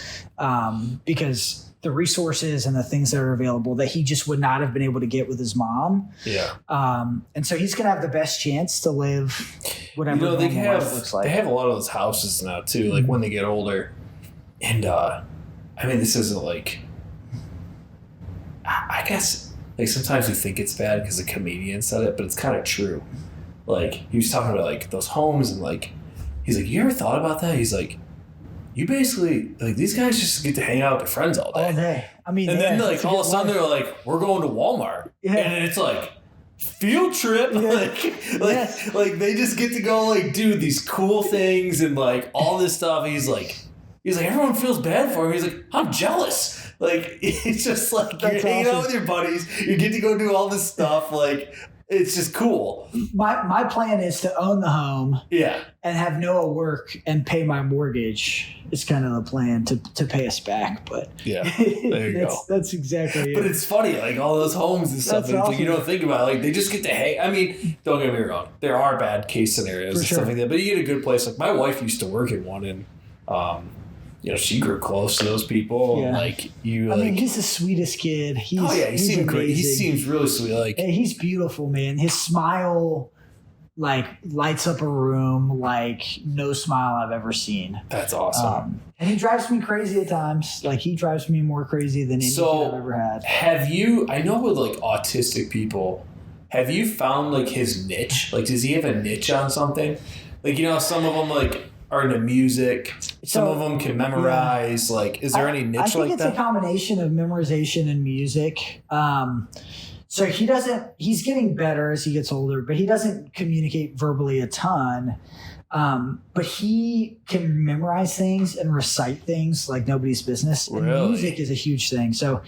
Speaker 2: because the resources and the things that are available that he just would not have been able to get with his mom.
Speaker 1: Yeah.
Speaker 2: And so he's going to have the best chance to live whatever life looks like.
Speaker 1: They have a lot of those houses now too, when they get older. And this isn't I guess sometimes you think it's bad because the comedian said it, but it's kind of true. He was talking about those homes and he's like, you ever thought about that? He's like, you basically these guys just get to hang out with their friends all day.
Speaker 2: All day. I mean,
Speaker 1: and then all of a sudden they're like, we're going to Walmart, and it's field trip. They just get to go do these cool things and all this stuff. He's like everyone feels bad for him. He's like, I'm jealous. It's just you're hanging out with your buddies. You get to go do all this stuff. It's just cool.
Speaker 2: My plan is to own the home.
Speaker 1: Yeah.
Speaker 2: And have Noah work and pay my mortgage. It's kind of the plan to pay us back. But
Speaker 1: yeah, there you go.
Speaker 2: That's exactly it.
Speaker 1: But it's funny, all those homes and stuff. Awesome. You don't think about it. They just get to hang. I mean, don't get me wrong. There are bad case scenarios and stuff like that. But you get a good place. My wife used to work in one, and she grew close to those people.
Speaker 2: Yeah. He's the sweetest kid. He seems great. He
Speaker 1: seems really sweet.
Speaker 2: He's beautiful, man. His smile lights up a room no smile I've ever seen.
Speaker 1: That's awesome.
Speaker 2: And he drives me crazy at times. He drives me more crazy than anything I've ever had.
Speaker 1: I know with autistic people, have you found his niche? Does he have a niche on something? Some of them are into music. Some of them can memorize. Is there any niche like that?
Speaker 2: I think it's a combination of memorization and music. So he's getting better as he gets older, but he doesn't communicate verbally a ton. But he can memorize things and recite things like nobody's business. And music is a huge thing. So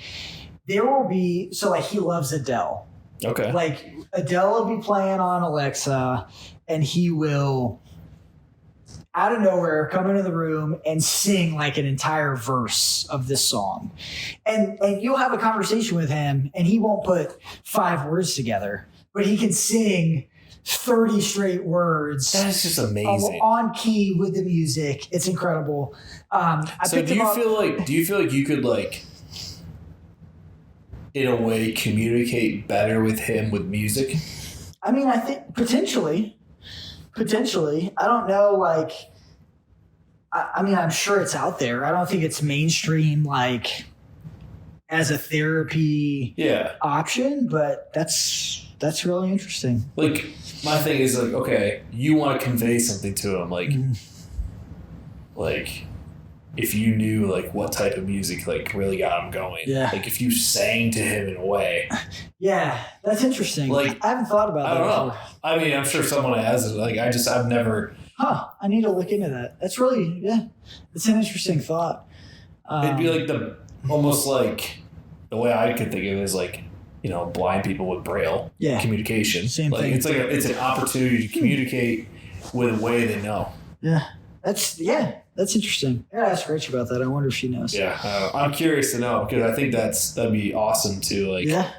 Speaker 2: there will be, he loves Adele.
Speaker 1: Okay.
Speaker 2: Adele will be playing on Alexa and he will out of nowhere come into the room and sing an entire verse of this song. And you'll have a conversation with him and he won't put 5 words together, but he can sing 30 straight words.
Speaker 1: That's just amazing.
Speaker 2: On key with the music. It's incredible.
Speaker 1: Do you feel like you could in a way communicate better with him with music?
Speaker 2: I think potentially. I don't know, I'm sure it's out there. I don't think it's mainstream, as a therapy option, but that's really interesting.
Speaker 1: My thing is okay, you want to convey something to him, if you knew what type of music really got him going.
Speaker 2: Yeah.
Speaker 1: If you sang to him in a way.
Speaker 2: Yeah, that's interesting. I haven't thought about that before.
Speaker 1: I mean, I'm sure someone has it. I've never.
Speaker 2: I need to look into that. That's really, it's an interesting thought.
Speaker 1: It'd be almost the way I could think of it is blind people with Braille communication.
Speaker 2: Same thing.
Speaker 1: It's an opportunity to communicate with a way they know.
Speaker 2: Yeah. That's interesting. I gotta ask Rich about that. I wonder if she knows.
Speaker 1: Yeah, I'm curious to know because I think that'd be awesome too. Like,
Speaker 2: yeah.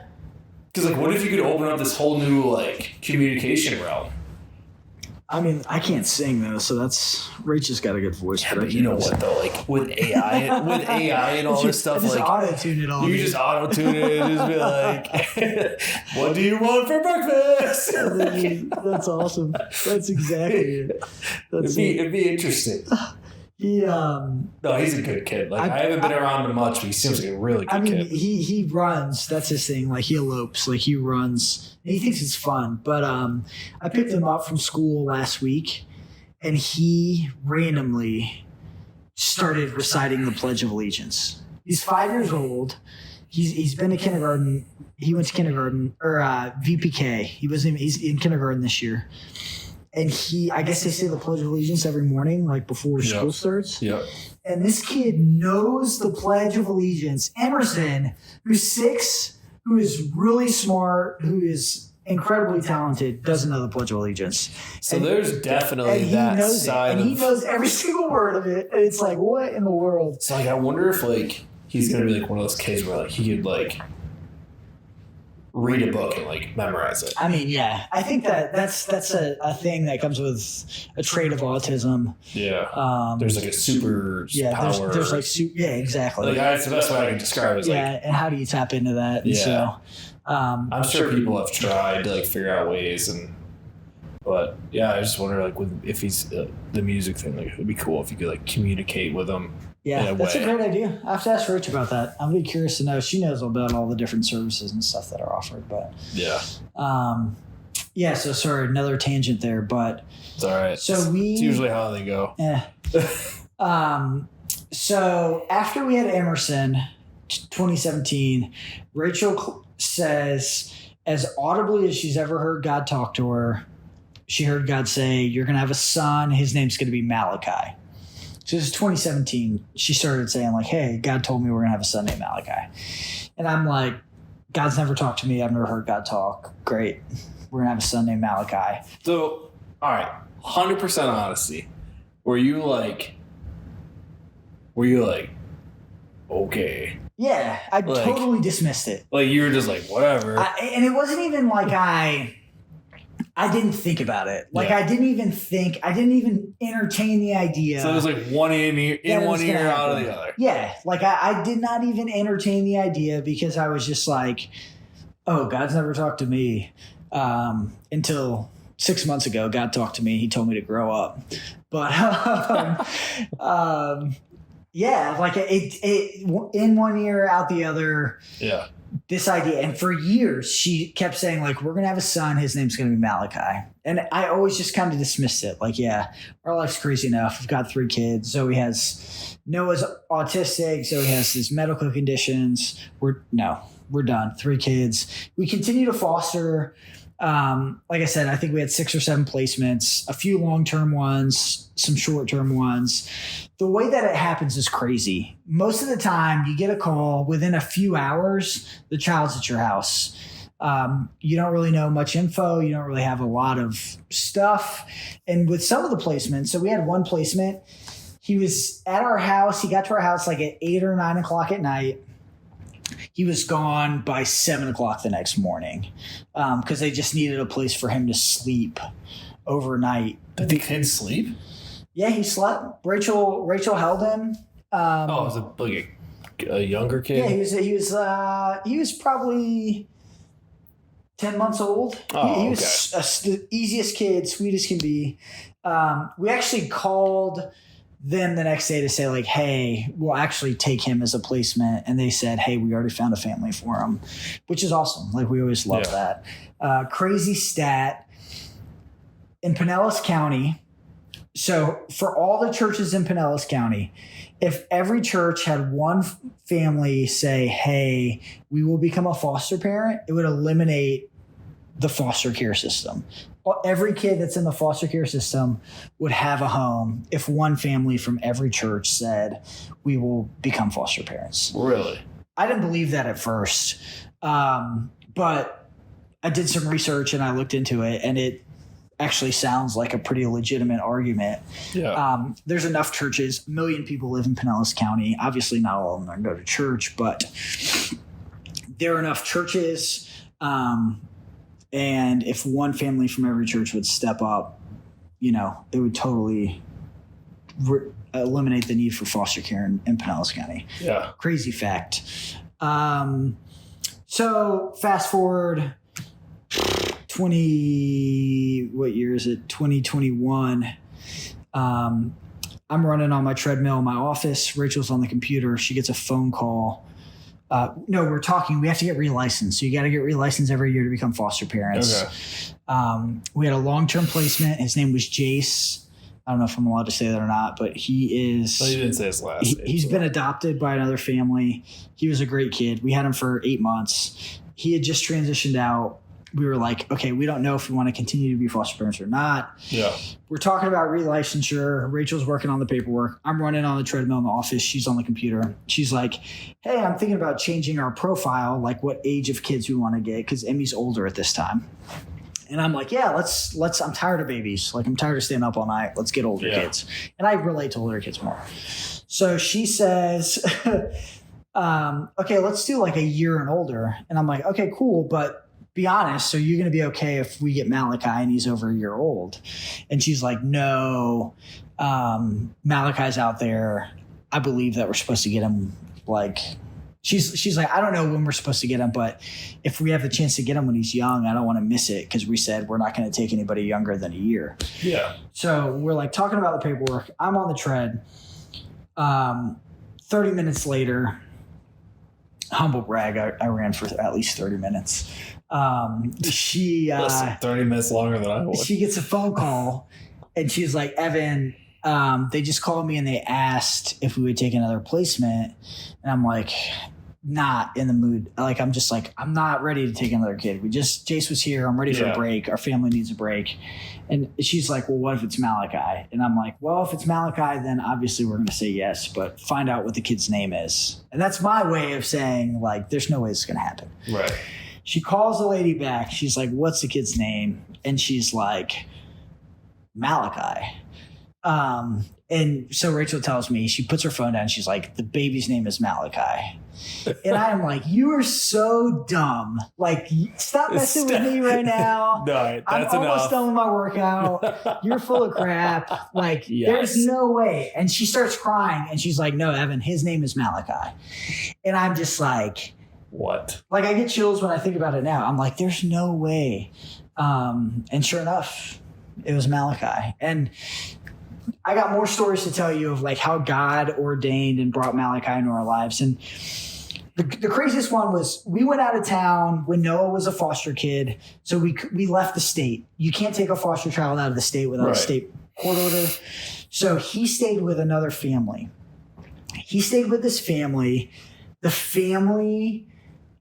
Speaker 1: Because what if you could open up this whole new communication realm?
Speaker 2: I mean, I can't sing though, so that's Rachel's got a good voice.
Speaker 1: Yeah, but you know what though? Like with AI and all this stuff,
Speaker 2: just auto tune it all.
Speaker 1: You just auto tune it and just be like, "What do you want for breakfast?"
Speaker 2: That's awesome. That's exactly it.
Speaker 1: It'd be interesting. No, he's a good kid. Like I haven't been around him much, but he seems like a really good kid.
Speaker 2: He runs. That's his thing. Like he elopes. Like he runs. And he thinks it's fun. But I picked him up from school last week, and he randomly started reciting the Pledge of Allegiance. He's 5 years old. He's been to kindergarten. He went to kindergarten or VPK. He's in kindergarten this year. And I guess they say the Pledge of Allegiance every morning, like before school starts.
Speaker 1: Yeah.
Speaker 2: And this kid knows the Pledge of Allegiance. Emerson, who's 6, who is really smart, who is incredibly talented, doesn't know the Pledge of Allegiance.
Speaker 1: So there's definitely that side.
Speaker 2: And he knows every single word of it. And it's like, what in the world?
Speaker 1: So I wonder if he's gonna be one of those kids where he could read a book and memorize it.
Speaker 2: I mean, yeah, I think that's a thing that comes with a trait of autism.
Speaker 1: Yeah. There's a super power.
Speaker 2: There's exactly.
Speaker 1: That's the best way I can describe it.
Speaker 2: And how do you tap into that? And so,
Speaker 1: I'm sure people have tried to figure out ways but yeah, I just wonder if he's the music thing, it'd be cool if you could communicate with him.
Speaker 2: Yeah, that's a great idea. I have to ask Rich about that. I'm really curious to know. She knows about all the different services and stuff that are offered, but
Speaker 1: yeah.
Speaker 2: So sorry, another tangent there, but
Speaker 1: it's all right.
Speaker 2: So
Speaker 1: it's usually how they go.
Speaker 2: Yeah. So after we had Emerson, 2017, Rachel says, as audibly as she's ever heard God talk to her, she heard God say, "You're going to have a son. His name's going to be Malachi." So this is 2017. She started saying "Hey, God told me we're going to have a son named Malachi." And I'm like, God's never talked to me. I've never heard God talk. Great. We're going to have a son named Malachi.
Speaker 1: So, all right, 100% honesty. Were you okay?
Speaker 2: Yeah, I totally dismissed it.
Speaker 1: You were just whatever.
Speaker 2: And it wasn't even I didn't think about it. I didn't even entertain the idea.
Speaker 1: So it was one in one ear, out of the other.
Speaker 2: Yeah. I did not even entertain the idea because I was just oh, God's never talked to me. Until 6 months ago, God talked to me. He told me to grow up. But, it in one ear, out the other.
Speaker 1: Yeah.
Speaker 2: This idea. And for years, she kept saying, we're going to have a son. His name's going to be Malachi. And I always just kind of dismissed it. Our life's crazy enough. We've got 3 kids. Noah's autistic. Zoe has these medical conditions. We're done. 3 kids. We continue to foster. Like I said, I think we had 6 or 7 placements, a few long-term ones, some short-term ones. The way that it happens is crazy. Most of the time you get a call within a few hours, the child's at your house. You don't really know much info. You don't really have a lot of stuff. And with some of the placements, so we had one placement, he was at our house. He got to our house at 8 or 9 o'clock at night. He was gone by 7 o'clock the next morning because they just needed a place for him to sleep overnight.
Speaker 1: Did the kid sleep?
Speaker 2: Yeah, he slept. Rachel held him.
Speaker 1: Was it a younger kid?
Speaker 2: Yeah, he was probably 10 months old. He was the easiest kid, sweet as can be. We actually called them the next day to say hey, we'll actually take him as a placement. And they said, hey, we already found a family for him, which is awesome. We always love that. Crazy stat in Pinellas County. So for all the churches in Pinellas County, if every church had one family say, hey, we will become a foster parent, it would eliminate the foster care system. Every kid that's in the foster care system would have a home if one family from every church said, we will become foster parents.
Speaker 1: Really?
Speaker 2: I didn't believe that at first. but I did some research and I looked into it, and it actually sounds like a pretty legitimate argument.
Speaker 1: Yeah.
Speaker 2: There's enough churches. 1 million people live in Pinellas County. Obviously, not all of them go to church, but there are enough churches. And if one family from every church would step up, it would totally eliminate the need for foster care in Pinellas County.
Speaker 1: Yeah.
Speaker 2: Crazy fact. So fast forward 2021. I'm running on my treadmill in my office. Rachel's on the computer. She gets a phone call. No, we're talking. We have to get relicensed. So you got to get relicensed every year to become foster parents.
Speaker 1: Okay.
Speaker 2: We had a long-term placement. His name was Jace. I don't know if I'm allowed to say that or not, but he is.
Speaker 1: So you didn't say his last name.
Speaker 2: He's been adopted by another family. He was a great kid. We had him for 8 months. He had just transitioned out. We were like, okay, we don't know if we want to continue to be foster parents or not.
Speaker 1: Yeah.
Speaker 2: We're talking about relicensure. Rachel's working on the paperwork. I'm running on the treadmill in the office. She's on the computer. She's like, hey, I'm thinking about changing our profile, like what age of kids we want to get, because Emmy's older at this time. And I'm like, yeah, let's. I'm tired of babies. Like, I'm tired of staying up all night. Let's get older kids. And I relate to older kids more. So she says, okay, let's do like a year and older. And I'm like, okay, cool. But be honest, so you're going to be okay if we get Malachi and he's over a year old? And she's like, no, Malachi's out there. I believe that we're supposed to get him like, she's like, I don't know when we're supposed to get him, but if we have the chance to get him when he's young, I don't want to miss it, because we said we're not going to take anybody younger than a year.
Speaker 1: Yeah.
Speaker 2: So we're like talking about the paperwork. I'm on the tread. 30 minutes later, humble brag, I ran for at least 30 minutes. She
Speaker 1: Listen, 30 minutes longer than I would.
Speaker 2: She gets a phone call and she's like, Evan, they just called me and they asked if we would take another placement. And I'm like, not in the mood. Like, I'm just like, I'm not ready to take another kid. Jace was here. I'm ready for a break. Our family needs a break. And she's like, well, what if it's Malachi? And I'm like, well, if it's Malachi, then obviously we're going to say yes, but find out what the kid's name is. And that's my way of saying, like, there's no way this is going to happen.
Speaker 1: Right.
Speaker 2: She calls the lady back. She's like, what's the kid's name? And she's like, Malachi. And so Rachel tells me, she puts her phone down. She's like, the baby's name is Malachi. And I'm like, you are so dumb. Like, stop messing with me right now.
Speaker 1: No, that's
Speaker 2: I'm almost
Speaker 1: enough.
Speaker 2: done with my workout. You're full of crap. Like, there's no way. And she starts crying and she's like, no, Evan, his name is Malachi. And I'm just like,
Speaker 1: what?
Speaker 2: Like, I get chills when I think about it now. I'm like, there's no way. And sure enough, it was Malachi. And I got more stories to tell you of like how God ordained and brought Malachi into our lives. And the craziest one was, we went out of town when Noah was a foster kid. So we left the state. You can't take a foster child out of the state without a state court order. So he stayed with another family. He stayed with this family. The family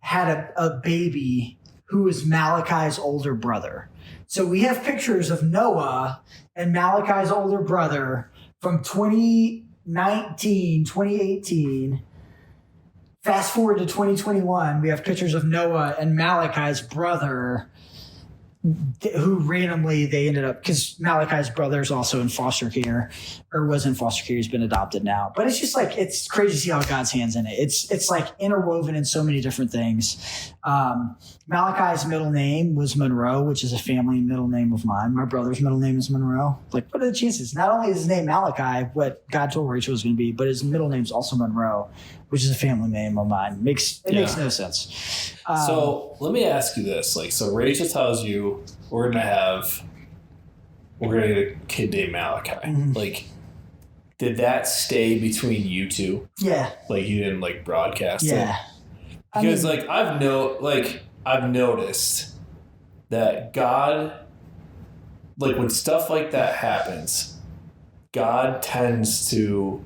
Speaker 2: had a baby who was Malachi's older brother. So we have pictures of Noah and Malachi's older brother from 2018. Fast forward to 2021, we have pictures of Noah and Malachi's brother, who randomly they ended up, because Malachi's brother is also in foster care, or was in foster care. He's been adopted now. But it's just like, it's crazy to see how God's hand's in it. It's like interwoven in so many different things. Malachi's middle name was Monroe, which is a family middle name of mine. My brother's middle name is Monroe. Like, what are the chances? Not only is his name Malachi, what God told Rachel was going to be, but his middle name's also Monroe, which is a family name of mine. It makes no sense.
Speaker 1: So let me ask you this. Like, so Rachel tells you we're gonna get a kid named Malachi.
Speaker 2: Mm-hmm.
Speaker 1: Like, did that stay between you two?
Speaker 2: Yeah.
Speaker 1: Like, you didn't like broadcast it?
Speaker 2: I
Speaker 1: Because
Speaker 2: mean,
Speaker 1: I've noticed that God, like, when stuff like that happens, God tends to,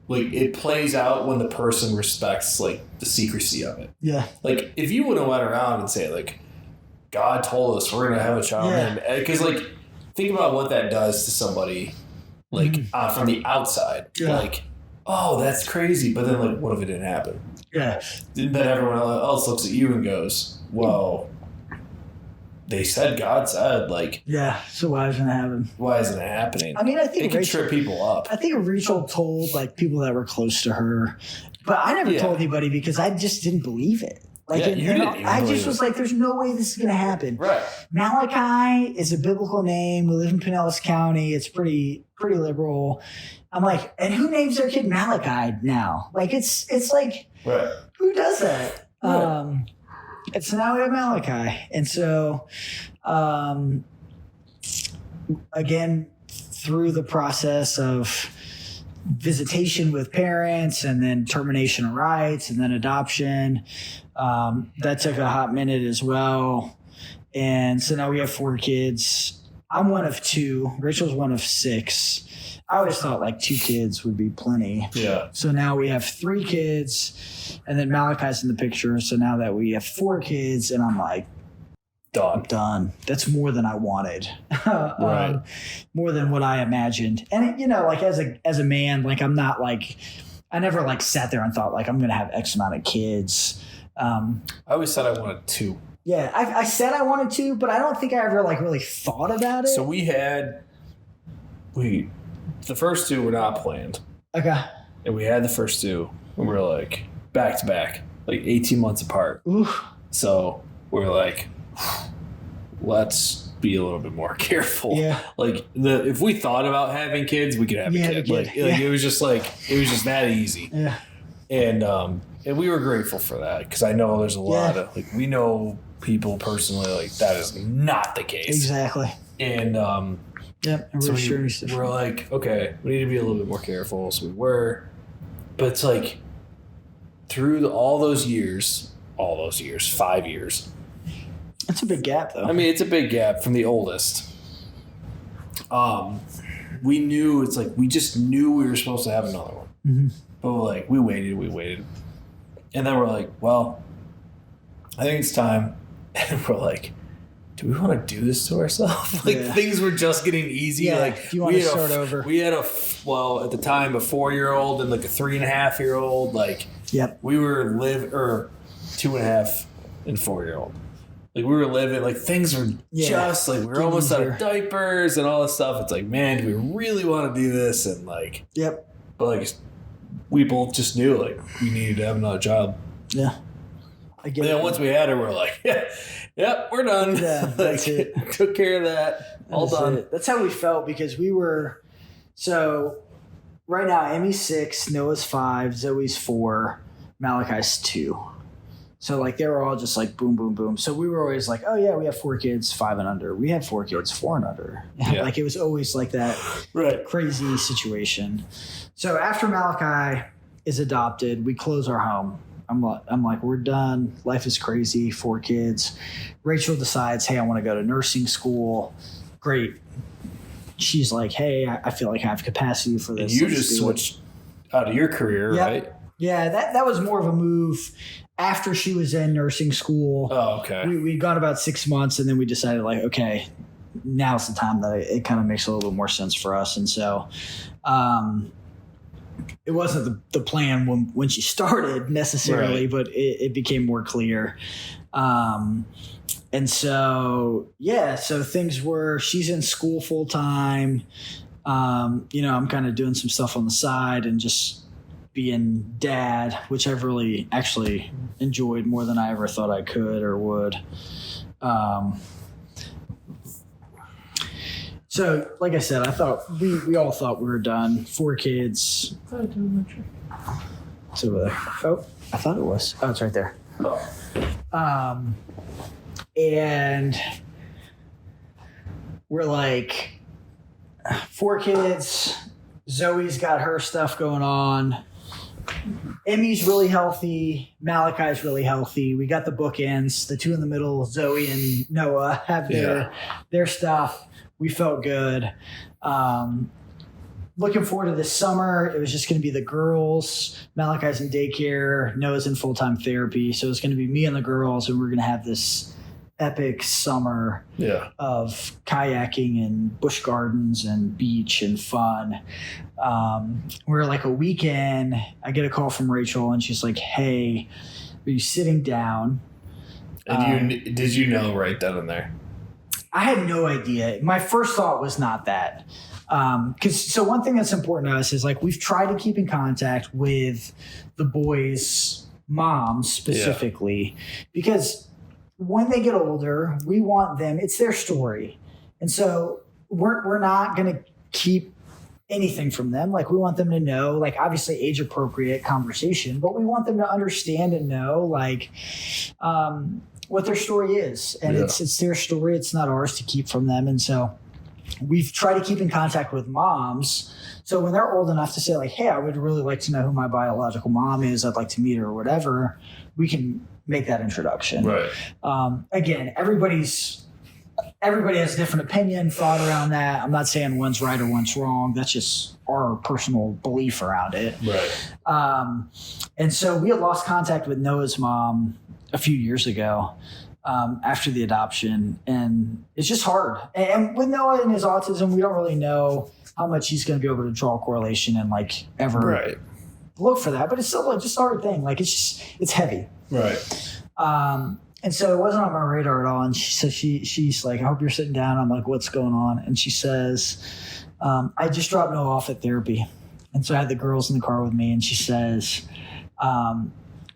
Speaker 1: like, it plays out when the person respects, like, the secrecy of it.
Speaker 2: Yeah.
Speaker 1: Like, if you would have went around and say, like, God told us we're going to have a child. Because, like, think about what that does to somebody, like, from the outside.
Speaker 2: Yeah.
Speaker 1: Like, oh, that's crazy. But then, like, what if it didn't happen?
Speaker 2: Yeah.
Speaker 1: Then everyone else looks at you and goes, well, they said God said, like,
Speaker 2: yeah. So why isn't it happening?
Speaker 1: Why isn't it happening?
Speaker 2: I mean, I think
Speaker 1: it can trip people up.
Speaker 2: I think Rachel told like people that were close to her, but I never told anybody because I just didn't believe it. Like, I just was like, there's no way this is going to happen.
Speaker 1: Right.
Speaker 2: Malachi is a biblical name. We live in Pinellas County. It's pretty liberal. I'm like, and who names their kid Malachi now? Like, it's like,
Speaker 1: right.
Speaker 2: Who does that?
Speaker 1: Right.
Speaker 2: And so now we have Malachi. And so, again, through the process of visitation with parents and then termination of rights and then adoption, that took a hot minute as well. And so now we have 4 kids. I'm one of 2. Rachel's one of 6. I always thought like 2 kids would be plenty.
Speaker 1: Yeah.
Speaker 2: So now we have 3 kids, and then Malachi's in the picture. So now that we have 4 kids, and I'm like, done. That's more than I wanted.
Speaker 1: Right.
Speaker 2: More than what I imagined. And you know, like as a man, like I'm not like, I never like sat there and thought like I'm gonna have X amount of kids.
Speaker 1: I always said I wanted 2.
Speaker 2: Yeah, I said I wanted 2, but I don't think I ever like really thought about it.
Speaker 1: So the first 2 were not planned.
Speaker 2: Okay.
Speaker 1: And we had the first 2, and we were like back to back, like 18 months apart.
Speaker 2: Oof.
Speaker 1: So we're like, let's be a little bit more careful.
Speaker 2: Yeah.
Speaker 1: Like if we thought about having kids, we could have a kid. Like it was just that easy.
Speaker 2: Yeah.
Speaker 1: And we were grateful for that because I know there's a lot of like we know people personally like that is not the case.
Speaker 2: Exactly.
Speaker 1: And
Speaker 2: and
Speaker 1: so we're like, okay, we need to be a little bit more careful. So we were, but it's like through all those years, 5 years.
Speaker 2: That's a big gap, though.
Speaker 1: I mean, it's a big gap from the oldest. We knew we just knew we were supposed to have another one, but we waited, and then we're like, well, I think it's time, and we're like, do we want to do this to ourselves? Things were just getting easy.
Speaker 2: Yeah, you want to start over.
Speaker 1: We had at the time, a 4-year-old and like a 3.5-year-old. We were 2.5 and 4-year-old. Like we were living, like things were just like we were almost out of diapers and all this stuff. It's like, man, do we really want to do this? And but we both just knew like we needed to have another child.
Speaker 2: Yeah.
Speaker 1: And then once we had her, we're like, yep, we're done.
Speaker 2: Yeah, that's it.
Speaker 1: Took care of that. All done.
Speaker 2: That's how we felt because we were. So right now, Emmy's 6, Noah's 5, Zoe's 4, Malachi's 2. So like they were all just like boom, boom, boom. So we were always like, oh yeah, we have 4 kids, 5 and under. We have 4 kids, 4 and under. Yeah. Like it was always like that crazy situation. So after Malachi is adopted, we close our home. I'm like, we're done. Life is crazy. 4 kids. Rachel decides, hey, I want to go to nursing school. Great. She's like, hey, I feel like I have capacity for this.
Speaker 1: And you just switched out of your career, right?
Speaker 2: Yeah, that was more of a move after she was in nursing school.
Speaker 1: Oh, okay.
Speaker 2: We'd gone about 6 months, and then we decided, like, okay, now's the time that it kind of makes a little bit more sense for us. And so it wasn't the plan when she started necessarily, but it became more clear. And so, so things were, she's in school full time. I'm kind of doing some stuff on the side and just being dad, which I've really actually enjoyed more than I ever thought I could or would. So, like I said, I thought we all thought we were done. 4 kids. It's over there. Oh, I thought it was. Oh, it's right there. And we're like 4 kids. Zoe's got her stuff going on. Emmy's really healthy. Malachi's really healthy. We got the bookends. The 2 in the middle, Zoe and Noah, have their stuff. We felt good. Looking forward to this summer. It was just going to be the girls. Malachi's in daycare. Noah's in full-time therapy. So it's going to be me and the girls, and we're going to have this epic summer of kayaking and busch gardens and beach and fun. We're like a weekend. I get a call from Rachel and she's like, "Hey, are you sitting down?"
Speaker 1: And did you know right then and there?
Speaker 2: I had no idea. My first thought was not that. So one thing that's important to us is like we've tried to keep in contact with the boys' moms specifically because when they get older, we want them, it's their story. And so we're not going to keep anything from them. Like we want them to know, like obviously age appropriate conversation, but we want them to understand and know like what their story is. And it's their story. It's not ours to keep from them. And so we've tried to keep in contact with moms. So when they're old enough to say like, "Hey, I would really like to know who my biological mom is. I'd like to meet her," or whatever, we can make that introduction.
Speaker 1: Right.
Speaker 2: Again, everybody has a different opinion, thought around that. I'm not saying one's right or one's wrong. That's just our personal belief around it.
Speaker 1: Right.
Speaker 2: And so we had lost contact with Noah's mom a few years ago after the adoption. And it's just hard. And with Noah and his autism, we don't really know how much he's going to be able to draw a correlation and like ever look for that. But it's still like just a hard thing. Like it's heavy.
Speaker 1: Right.
Speaker 2: And so it wasn't on my radar at all. And she's like, "I hope you're sitting down." I'm like, "What's going on?" And she says, "I just dropped Noah off at therapy." And so I had the girls in the car with me. And she says,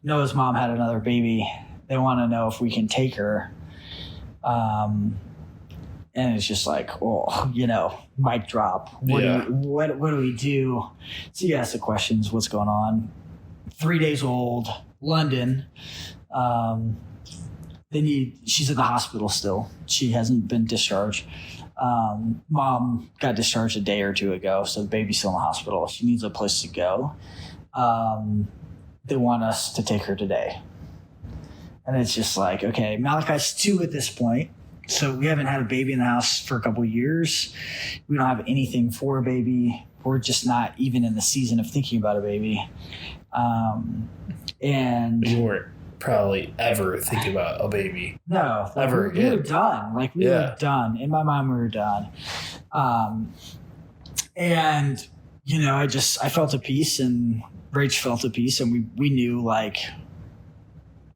Speaker 2: "Noah's mom had another baby. They want to know if we can take her." And it's just like, mic drop. What do we do? So you ask the questions, what's going on? 3 days old, London. She's at the hospital still. She hasn't been discharged. Mom got discharged a day or two ago, so the baby's still in the hospital. She needs a place to go. They want us to take her today. And it's just like, okay, Malachi's 2 at this point. So we haven't had a baby in the house for a couple of years. We don't have anything for a baby. We're just not even in the season of thinking about a baby. And
Speaker 1: you weren't probably ever thinking about a baby.
Speaker 2: No, like
Speaker 1: ever again.
Speaker 2: We were done. Like we were done. In my mind, we were done. And I felt a peace, and Rach felt a peace, and we knew like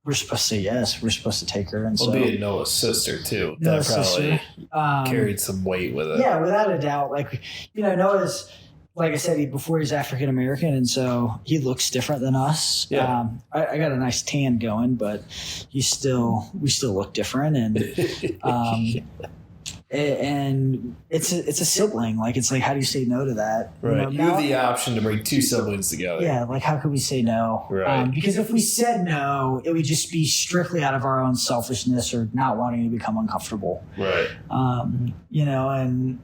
Speaker 2: we're supposed to say yes. We're supposed to take her. And so
Speaker 1: being Noah's sister too.
Speaker 2: Noah's
Speaker 1: that probably
Speaker 2: sister,
Speaker 1: carried some weight with it.
Speaker 2: Yeah, without a doubt. Like Noah's, like I said, before he's African American, and so he looks different than us.
Speaker 1: Yeah.
Speaker 2: I got a nice tan going, but we still look different, and and it's a sibling. Like it's like, how do you say no to that?
Speaker 1: Right. You have the option to bring 2 siblings together.
Speaker 2: Yeah. Like how could we say no?
Speaker 1: Right.
Speaker 2: Because if we said no, it would just be strictly out of our own selfishness or not wanting to become uncomfortable.
Speaker 1: Right.
Speaker 2: And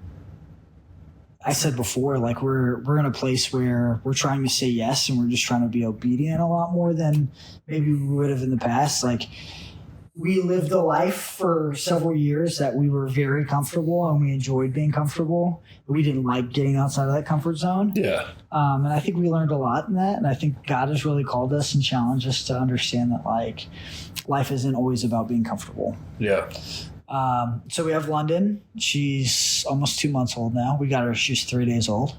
Speaker 2: I said before, like we're in a place where we're trying to say yes, and we're just trying to be obedient a lot more than maybe we would have in the past. Like we lived a life for several years that we were very comfortable, and we enjoyed being comfortable. We didn't like getting outside of that comfort zone.
Speaker 1: Yeah.
Speaker 2: And I think we learned a lot in that. And I think God has really called us and challenged us to understand that like life isn't always about being comfortable.
Speaker 1: Yeah.
Speaker 2: So we have London. She's almost 2 months old now. We got her. She's 3 days old.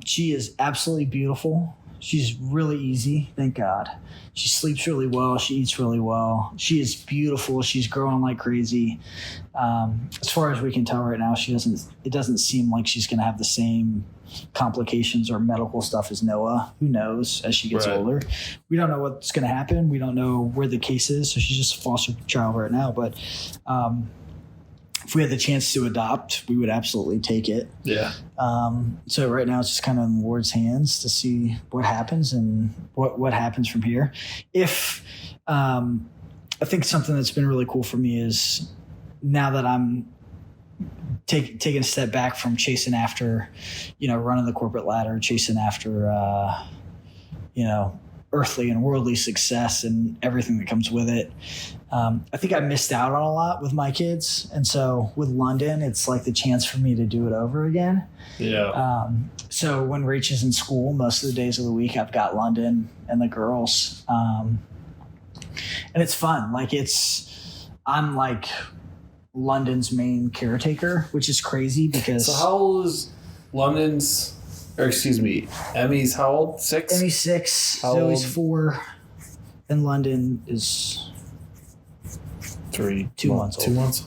Speaker 2: She is absolutely beautiful. She's really easy. Thank God. She sleeps really well. She eats really well. She is beautiful. She's growing like crazy. As far as we can tell right now, it doesn't seem like she's going to have the same complications or medical stuff as Noah. Who knows as she gets older? We don't know what's going to happen. We don't know where the case is. So she's just a foster child right now. But if we had the chance to adopt, we would absolutely take it.
Speaker 1: Yeah.
Speaker 2: So right now it's just kind of in the Lord's hands to see what happens and what happens from here. If I think something that's been really cool for me is now that I'm taking a step back from chasing after, running the corporate ladder, chasing after, earthly and worldly success and everything that comes with it. I think I missed out on a lot with my kids. And so with London, it's like the chance for me to do it over again.
Speaker 1: Yeah.
Speaker 2: So when Rach is in school, most of the days of the week, I've got London and the girls. And it's fun. Like I'm like London's main caretaker, which is crazy because.
Speaker 1: So how old is Emmy's how old? 6?
Speaker 2: Emmy's 6.
Speaker 1: How
Speaker 2: Zoe's
Speaker 1: old?
Speaker 2: 4. And London is
Speaker 1: 2
Speaker 2: months old.
Speaker 1: 2 months?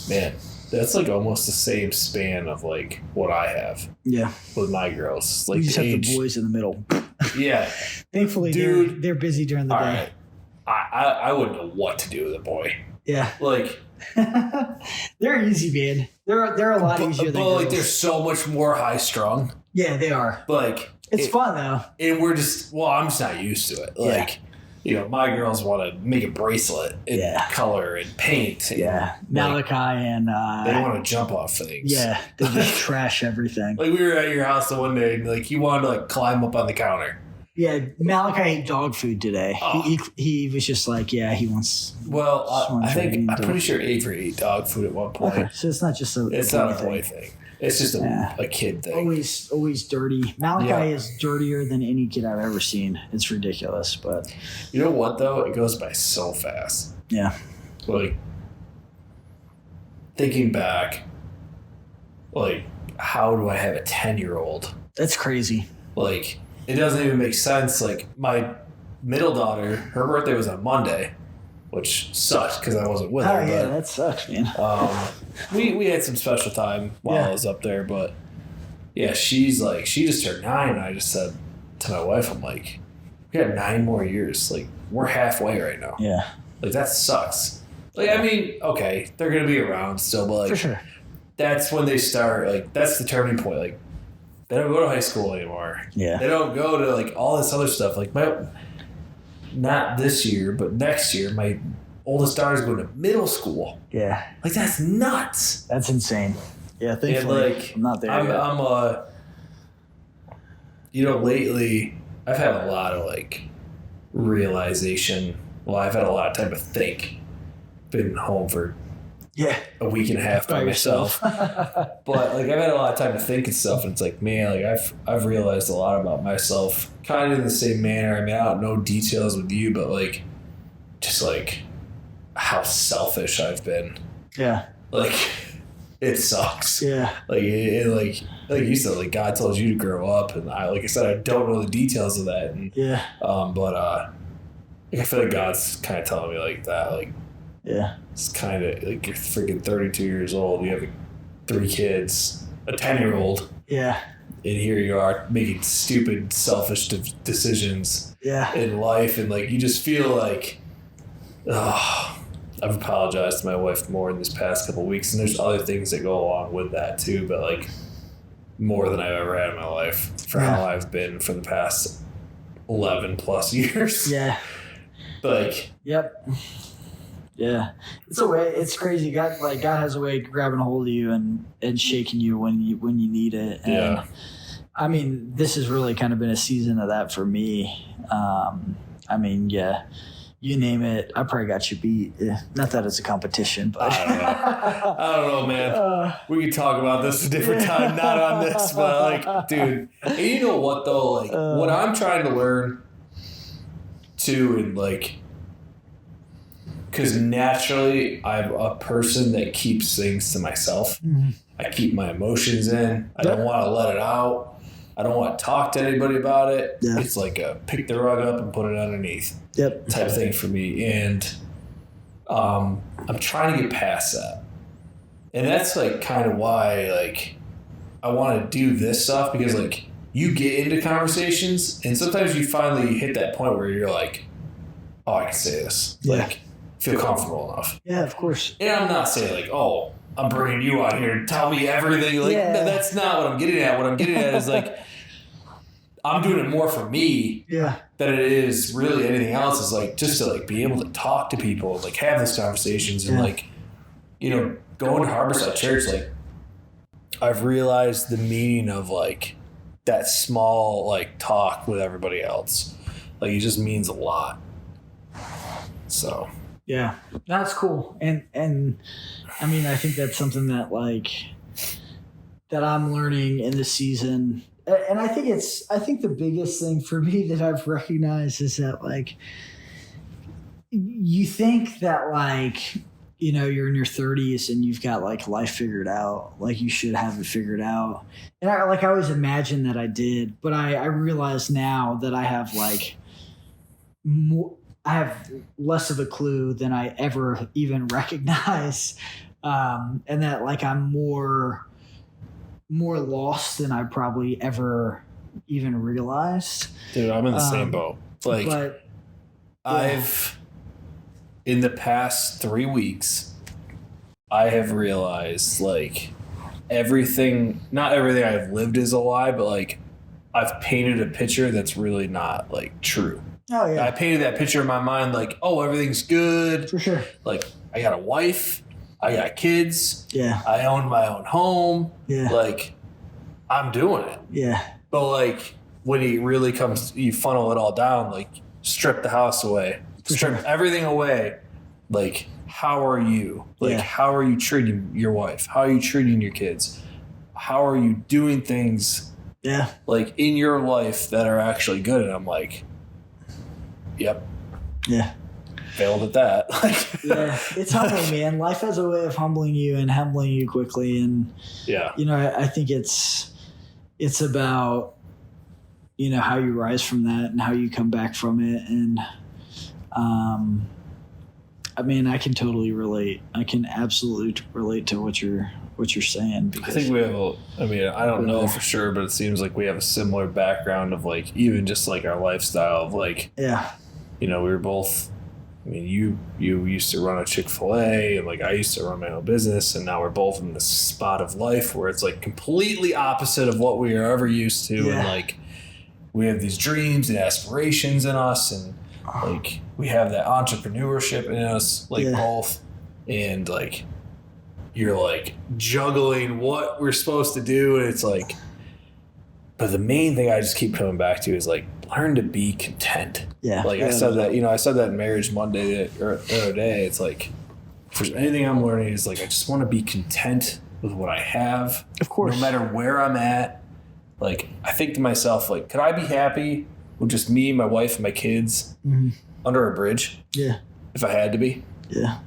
Speaker 1: Man, that's like almost the same span of like what I have.
Speaker 2: Yeah.
Speaker 1: With my girls. Like
Speaker 2: you just have the boys in the middle.
Speaker 1: Yeah.
Speaker 2: Thankfully,
Speaker 1: Dude,
Speaker 2: they're busy during the day.
Speaker 1: Right. I wouldn't know what to do with a boy.
Speaker 2: Yeah.
Speaker 1: Like
Speaker 2: they're easy, man. They're a lot easier than girls.
Speaker 1: Like they're so much more high strung.
Speaker 2: Yeah, they are.
Speaker 1: Like
Speaker 2: it's fun though.
Speaker 1: And we're just I'm just not used to it. Like my girls want to make a bracelet and color and paint. And,
Speaker 2: Malachi and
Speaker 1: they want to jump off things.
Speaker 2: Yeah, they just trash everything.
Speaker 1: Like we were at your house the one day and like he wanted to like climb up on the counter.
Speaker 2: Yeah, Malachi ate dog food today.
Speaker 1: Oh.
Speaker 2: He was just like, he wants.
Speaker 1: Well, I'm pretty sure Avery ate dog food at one point.
Speaker 2: Okay, so it's not just
Speaker 1: it's not a boy thing. It's just a kid thing.
Speaker 2: Always dirty. Malachi is dirtier than any kid I've ever seen. It's ridiculous, but
Speaker 1: you know what though? It goes by so fast.
Speaker 2: Yeah.
Speaker 1: Like thinking back, like how do I have a 10-year-old?
Speaker 2: That's crazy.
Speaker 1: Like it doesn't even make sense. Like my middle daughter, her birthday was on Monday, which sucked because I wasn't with her.
Speaker 2: Yeah, that sucks, man.
Speaker 1: We had some special time while I was up there, but yeah, she just turned 9, and I just said to my wife, I'm like, we got 9 more years. Like we're halfway right now.
Speaker 2: Yeah.
Speaker 1: Like that sucks. Like I mean, okay, they're gonna be around still, but like
Speaker 2: for sure.
Speaker 1: That's when they start. Like that's the turning point. Like they don't go to high school anymore.
Speaker 2: Yeah.
Speaker 1: They don't go to like all this other stuff. Like not this year, but next year, my oldest daughter's going to middle school.
Speaker 2: Yeah.
Speaker 1: Like that's nuts.
Speaker 2: That's insane. Yeah, thankfully I'm not there yet.
Speaker 1: I'm lately I've had a lot of like realization. Well, I've had a lot of time to think. Been home for a week and a half by myself. But like I've had a lot of time to think and stuff, and it's like, man, like I've realized a lot about myself kind of in the same manner. I mean, I don't know details with you, but like just like how selfish I've been.
Speaker 2: Yeah.
Speaker 1: Like it sucks.
Speaker 2: Yeah.
Speaker 1: Like it like you said, like God told you to grow up, and like I said, I don't know the details of that. And but I feel like God's kind of telling me like that, like it's kind of like you're freaking 32 years old. You have 3 kids, a 10-year-old.
Speaker 2: Yeah.
Speaker 1: And here you are making stupid, selfish decisions in life. And like, you just feel like, I've apologized to my wife more in this past couple of weeks. And there's other things that go along with that too. But like more than I've ever had in my life for how I've been for the past 11 plus years.
Speaker 2: Yeah.
Speaker 1: Like,
Speaker 2: yep. Yeah, it's crazy. God has a way of grabbing a hold of you and shaking you when you need it. And I mean, this has really kind of been a season of that for me. I mean, you name it, I probably got you beat. Not that it's a competition, but
Speaker 1: I don't know, man. We can talk about this a different time, not on this, but like, dude. And you know what though? Like, what I'm trying to learn too, and like. Because naturally, I'm a person that keeps things to myself. Mm-hmm. I keep my emotions in. I don't want to let it out. I don't want to talk to anybody about it. Yeah. It's like a pick the rug up and put it underneath type of thing for me. And I'm trying to get past that. And that's like kind of why like I want to do this stuff, because like you get into conversations and sometimes you finally hit that point where you're like, oh, I can say this.
Speaker 2: Yeah.
Speaker 1: Like, feel comfortable enough.
Speaker 2: Yeah, of course.
Speaker 1: And I'm not saying like, oh, I'm bringing you out here to tell me everything. Like, that's not what I'm getting at. What I'm getting at is like, I'm doing it more for me than it is really anything else. Is like just to like be able to talk to people, like have these conversations, and like, you know, going to Harborside Church. Like, I've realized the meaning of like that small like talk with everybody else. Like it just means a lot. So.
Speaker 2: Yeah, that's cool. And I mean, I think that's something that like that I'm learning in this season. And I think the biggest thing for me that I've recognized is that like you think that like you're in your 30s and you've got like life figured out, like you should have it figured out. And I always imagined that I did, but I realize now that I have like more, I have less of a clue than I ever even recognize. And that like I'm more lost than I probably ever even realized.
Speaker 1: Dude, I'm in the same boat. Like,
Speaker 2: but
Speaker 1: I've, in the past 3 weeks, I have realized like not everything I've lived is a lie, but like I've painted a picture that's really not like true.
Speaker 2: Oh yeah.
Speaker 1: I painted that picture in my mind like, oh, everything's good.
Speaker 2: For sure.
Speaker 1: Like I got a wife, I got kids.
Speaker 2: Yeah.
Speaker 1: I own my own home.
Speaker 2: Yeah.
Speaker 1: Like I'm doing it.
Speaker 2: Yeah.
Speaker 1: But like when it really comes, you funnel it all down, like strip the house away, strip everything away. Like, how are you? Like, how are you treating your wife? How are you treating your kids? How are you doing things like in your life that are actually good? And I'm like, yep. Yeah. Failed at that.
Speaker 2: Yeah. It's humbling, man. Life has a way of humbling you and humbling you quickly. And, I think it's about, how you rise from that and how you come back from it. And, I mean, I can totally relate. I can absolutely relate to what you're saying.
Speaker 1: I think we have I don't know for sure, but it seems like we have a similar background of like, even just like our lifestyle of like, we were both, you used to run a Chick-fil-A and like I used to run my own business, and now we're both in this spot of life where it's like completely opposite of what we are ever used to. And like, we have these dreams and aspirations in us, and like we have that entrepreneurship in us, like both, and like you're like juggling what we're supposed to do, and it's like, but the main thing I just keep coming back to is like learn to be content. I said that, I said that in Marriage Monday the other day. It's like, if there's anything I'm learning is like I just want to be content with what I have,
Speaker 2: of course,
Speaker 1: no matter where I'm at. Like I think to myself, like, could I be happy with just me, my wife, and my kids under a bridge?
Speaker 2: Yeah.
Speaker 1: If I had to be? Yeah.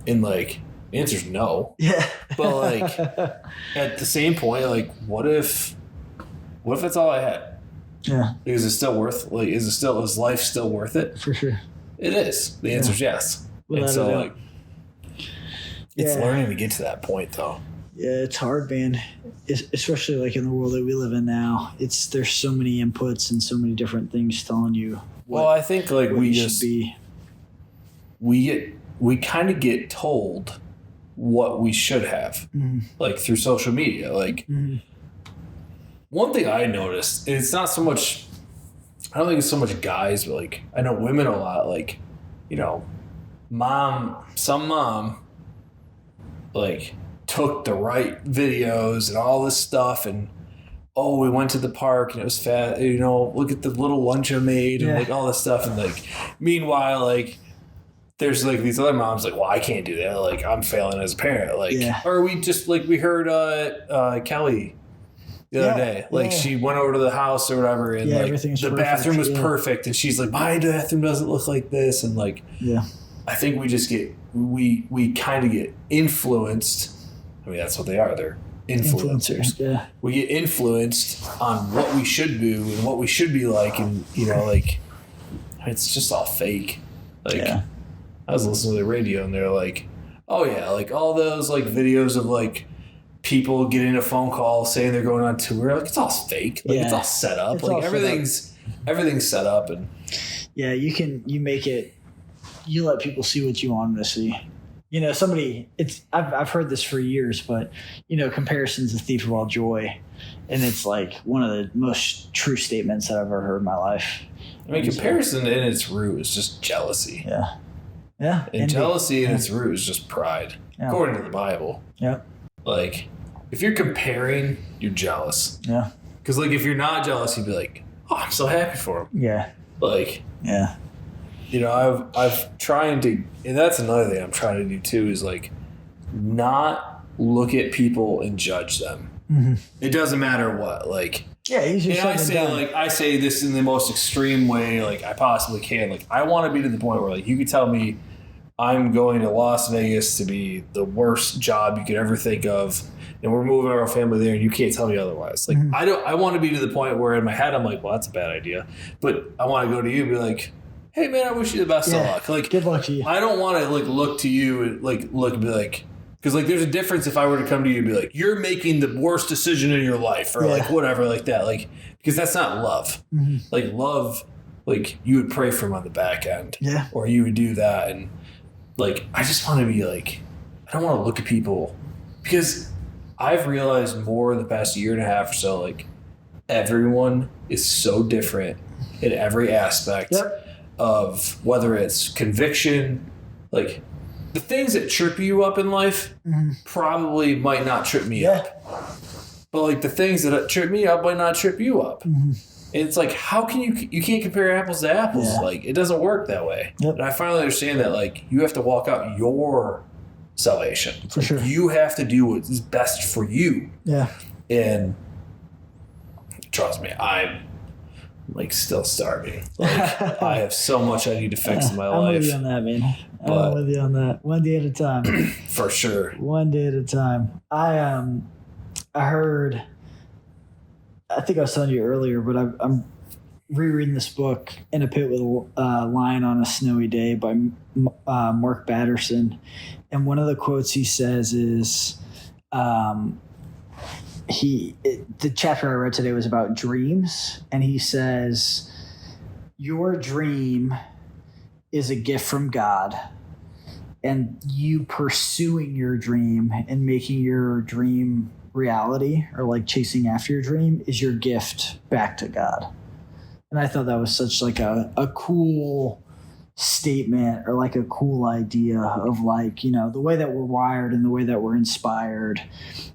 Speaker 1: And like, the answer's no. Yeah. But like, at the same point, like, what if that's all I had? Yeah. Is it still worth? Like, is life still worth it?
Speaker 2: For sure.
Speaker 1: It is. The answer's yes. And so like, it's learning to get to that point though.
Speaker 2: Yeah, it's hard, man. Especially like in the world that we live in now. There's so many inputs and so many different things telling you.
Speaker 1: I think like we kind of get told what we should have, like through social media. Like one thing I noticed, and it's not so much, I don't think it's so much guys, but like I know women a lot. Like, some mom, like, took the right videos and all this stuff, and we went to the park and it was fat, look at the little lunch I made and like all this stuff, and like meanwhile like there's like these other moms like, well, I can't do that, like I'm failing as a parent, like or we just like we heard Kelly the other day, like she went over to the house or whatever, and like the bathroom was perfect, and she's like, my bathroom doesn't look like this, and like I think we just get we kind of get influenced. I mean, that's what they are. They're influencers. Yeah. We get influenced on what we should do and what we should be like. And, like, it's just all fake. Like, I was listening to the radio and they're like, oh, yeah, like all those like videos of like people getting a phone call saying they're going on tour. Like, it's all fake. Like, it's all set up. Like, everything's set up. And
Speaker 2: you make it, you let people see what you want them to see. I've heard this for years, but comparison's the thief of all joy. And it's like one of the most true statements that I've ever heard in my life.
Speaker 1: I mean, comparison in its root is just jealousy.
Speaker 2: Yeah. Yeah.
Speaker 1: And jealousy in its root is just pride, according to the Bible.
Speaker 2: Yeah. Like,
Speaker 1: if you're comparing, you're jealous.
Speaker 2: Yeah.
Speaker 1: Because like, if you're not jealous, you'd be like, oh, I'm so happy for him.
Speaker 2: Yeah.
Speaker 1: Like,
Speaker 2: yeah.
Speaker 1: I've trying to, and that's another thing I'm trying to do too, is like not look at people and judge them. Mm-hmm. It doesn't matter what, like, I say this in the most extreme way, like I possibly can. Like, I want to be to the point where like you could tell me I'm going to Las Vegas to be the worst job you could ever think of, and we're moving our family there, and you can't tell me otherwise. Like, I want to be to the point where in my head I'm like, well, that's a bad idea. But I want to go to you and be like, hey, man, I wish you the best of luck. Like,
Speaker 2: good luck to you.
Speaker 1: I don't want to, like, look to you and, like, look and be like, because, like, there's a difference if I were to come to you and be like, you're making the worst decision in your life or, like, whatever like that. Like, because that's not love. Like, love, like, you would pray for him on the back end.
Speaker 2: Yeah.
Speaker 1: Or you would do that. And, like, I just want to be, like, I don't want to look at people. Because I've realized more in the past year and a half or so, like, everyone is so different in every aspect of whether it's conviction, like, the things that trip you up in life probably might not trip me up. But, like, the things that trip me up might not trip you up. And it's like, how can you can't compare apples to apples. Like, it doesn't work that way. And I finally understand that, like, you have to walk out your salvation.
Speaker 2: For sure.
Speaker 1: You have to do what is best for you. Yeah. And trust me, I'm, like, still starving. Like, I have so much I need to fix in my life.
Speaker 2: I'm with you on that, man. I'm with you on that. One day at a time.
Speaker 1: For sure.
Speaker 2: One day at a time. I heard, I think I was telling you earlier, but I'm rereading this book, In a Pit with a Lion on a Snowy Day by Mark Batterson. And one of the quotes he says is, the chapter I read today was about dreams. And he says, your dream is a gift from God. And you pursuing your dream and making your dream reality, or like chasing after your dream, is your gift back to God. And I thought that was such like a cool statement, or like a cool idea of, like, you know, the way that we're wired and the way that we're inspired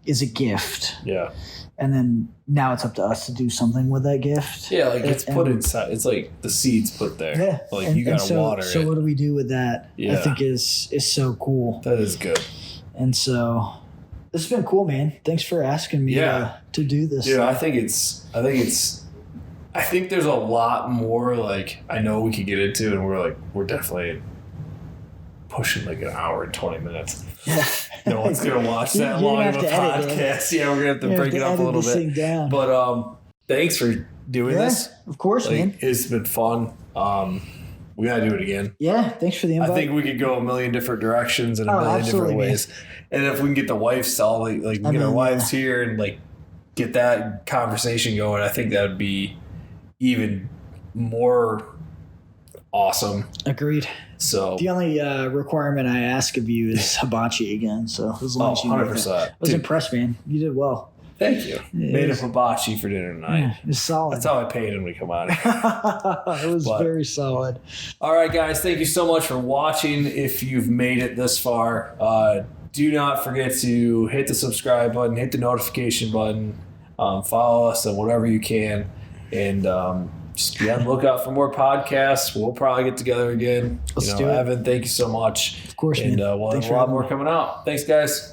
Speaker 2: is a gift. Yeah. And then now it's up to us to do something with that gift. Yeah, like it's put inside. It's like the seed's put there. Yeah. Like, you got to water it. So what do we do with that? Yeah. I think is so cool. That is good. And so this has been cool, man. Thanks for asking me to do this. Yeah, I think there's a lot more, like, I know we could get into, and we're definitely pushing like an hour and 20 minutes. Yeah. No one's going to watch that long of a podcast. Yeah, we're going to have to break it up a little bit. But thanks for doing this. Of course, like, man. It's been fun. We got to do it again. Yeah, thanks for the invite. I think we could go a million different directions and a million different ways. Man. And if we can get the wives to all, like get our wives here and, like, get that conversation going, I think that would be even more awesome. Agreed. So the only requirement I ask of you is hibachi again. So as long as you 100%. I was impressed, man. You did well. Thank you. Made a hibachi for dinner tonight. Yeah, it's solid. That's how I paid him to come on. It was very solid. All right, guys. Thank you so much for watching. If you've made it this far, do not forget to hit the subscribe button, hit the notification button, follow us on whatever you can, and just be on the lookout for more podcasts. We'll probably get together again. Let's do it. Evan, thank you so much. Of course, man. And we'll have a lot more coming out. Thanks, guys.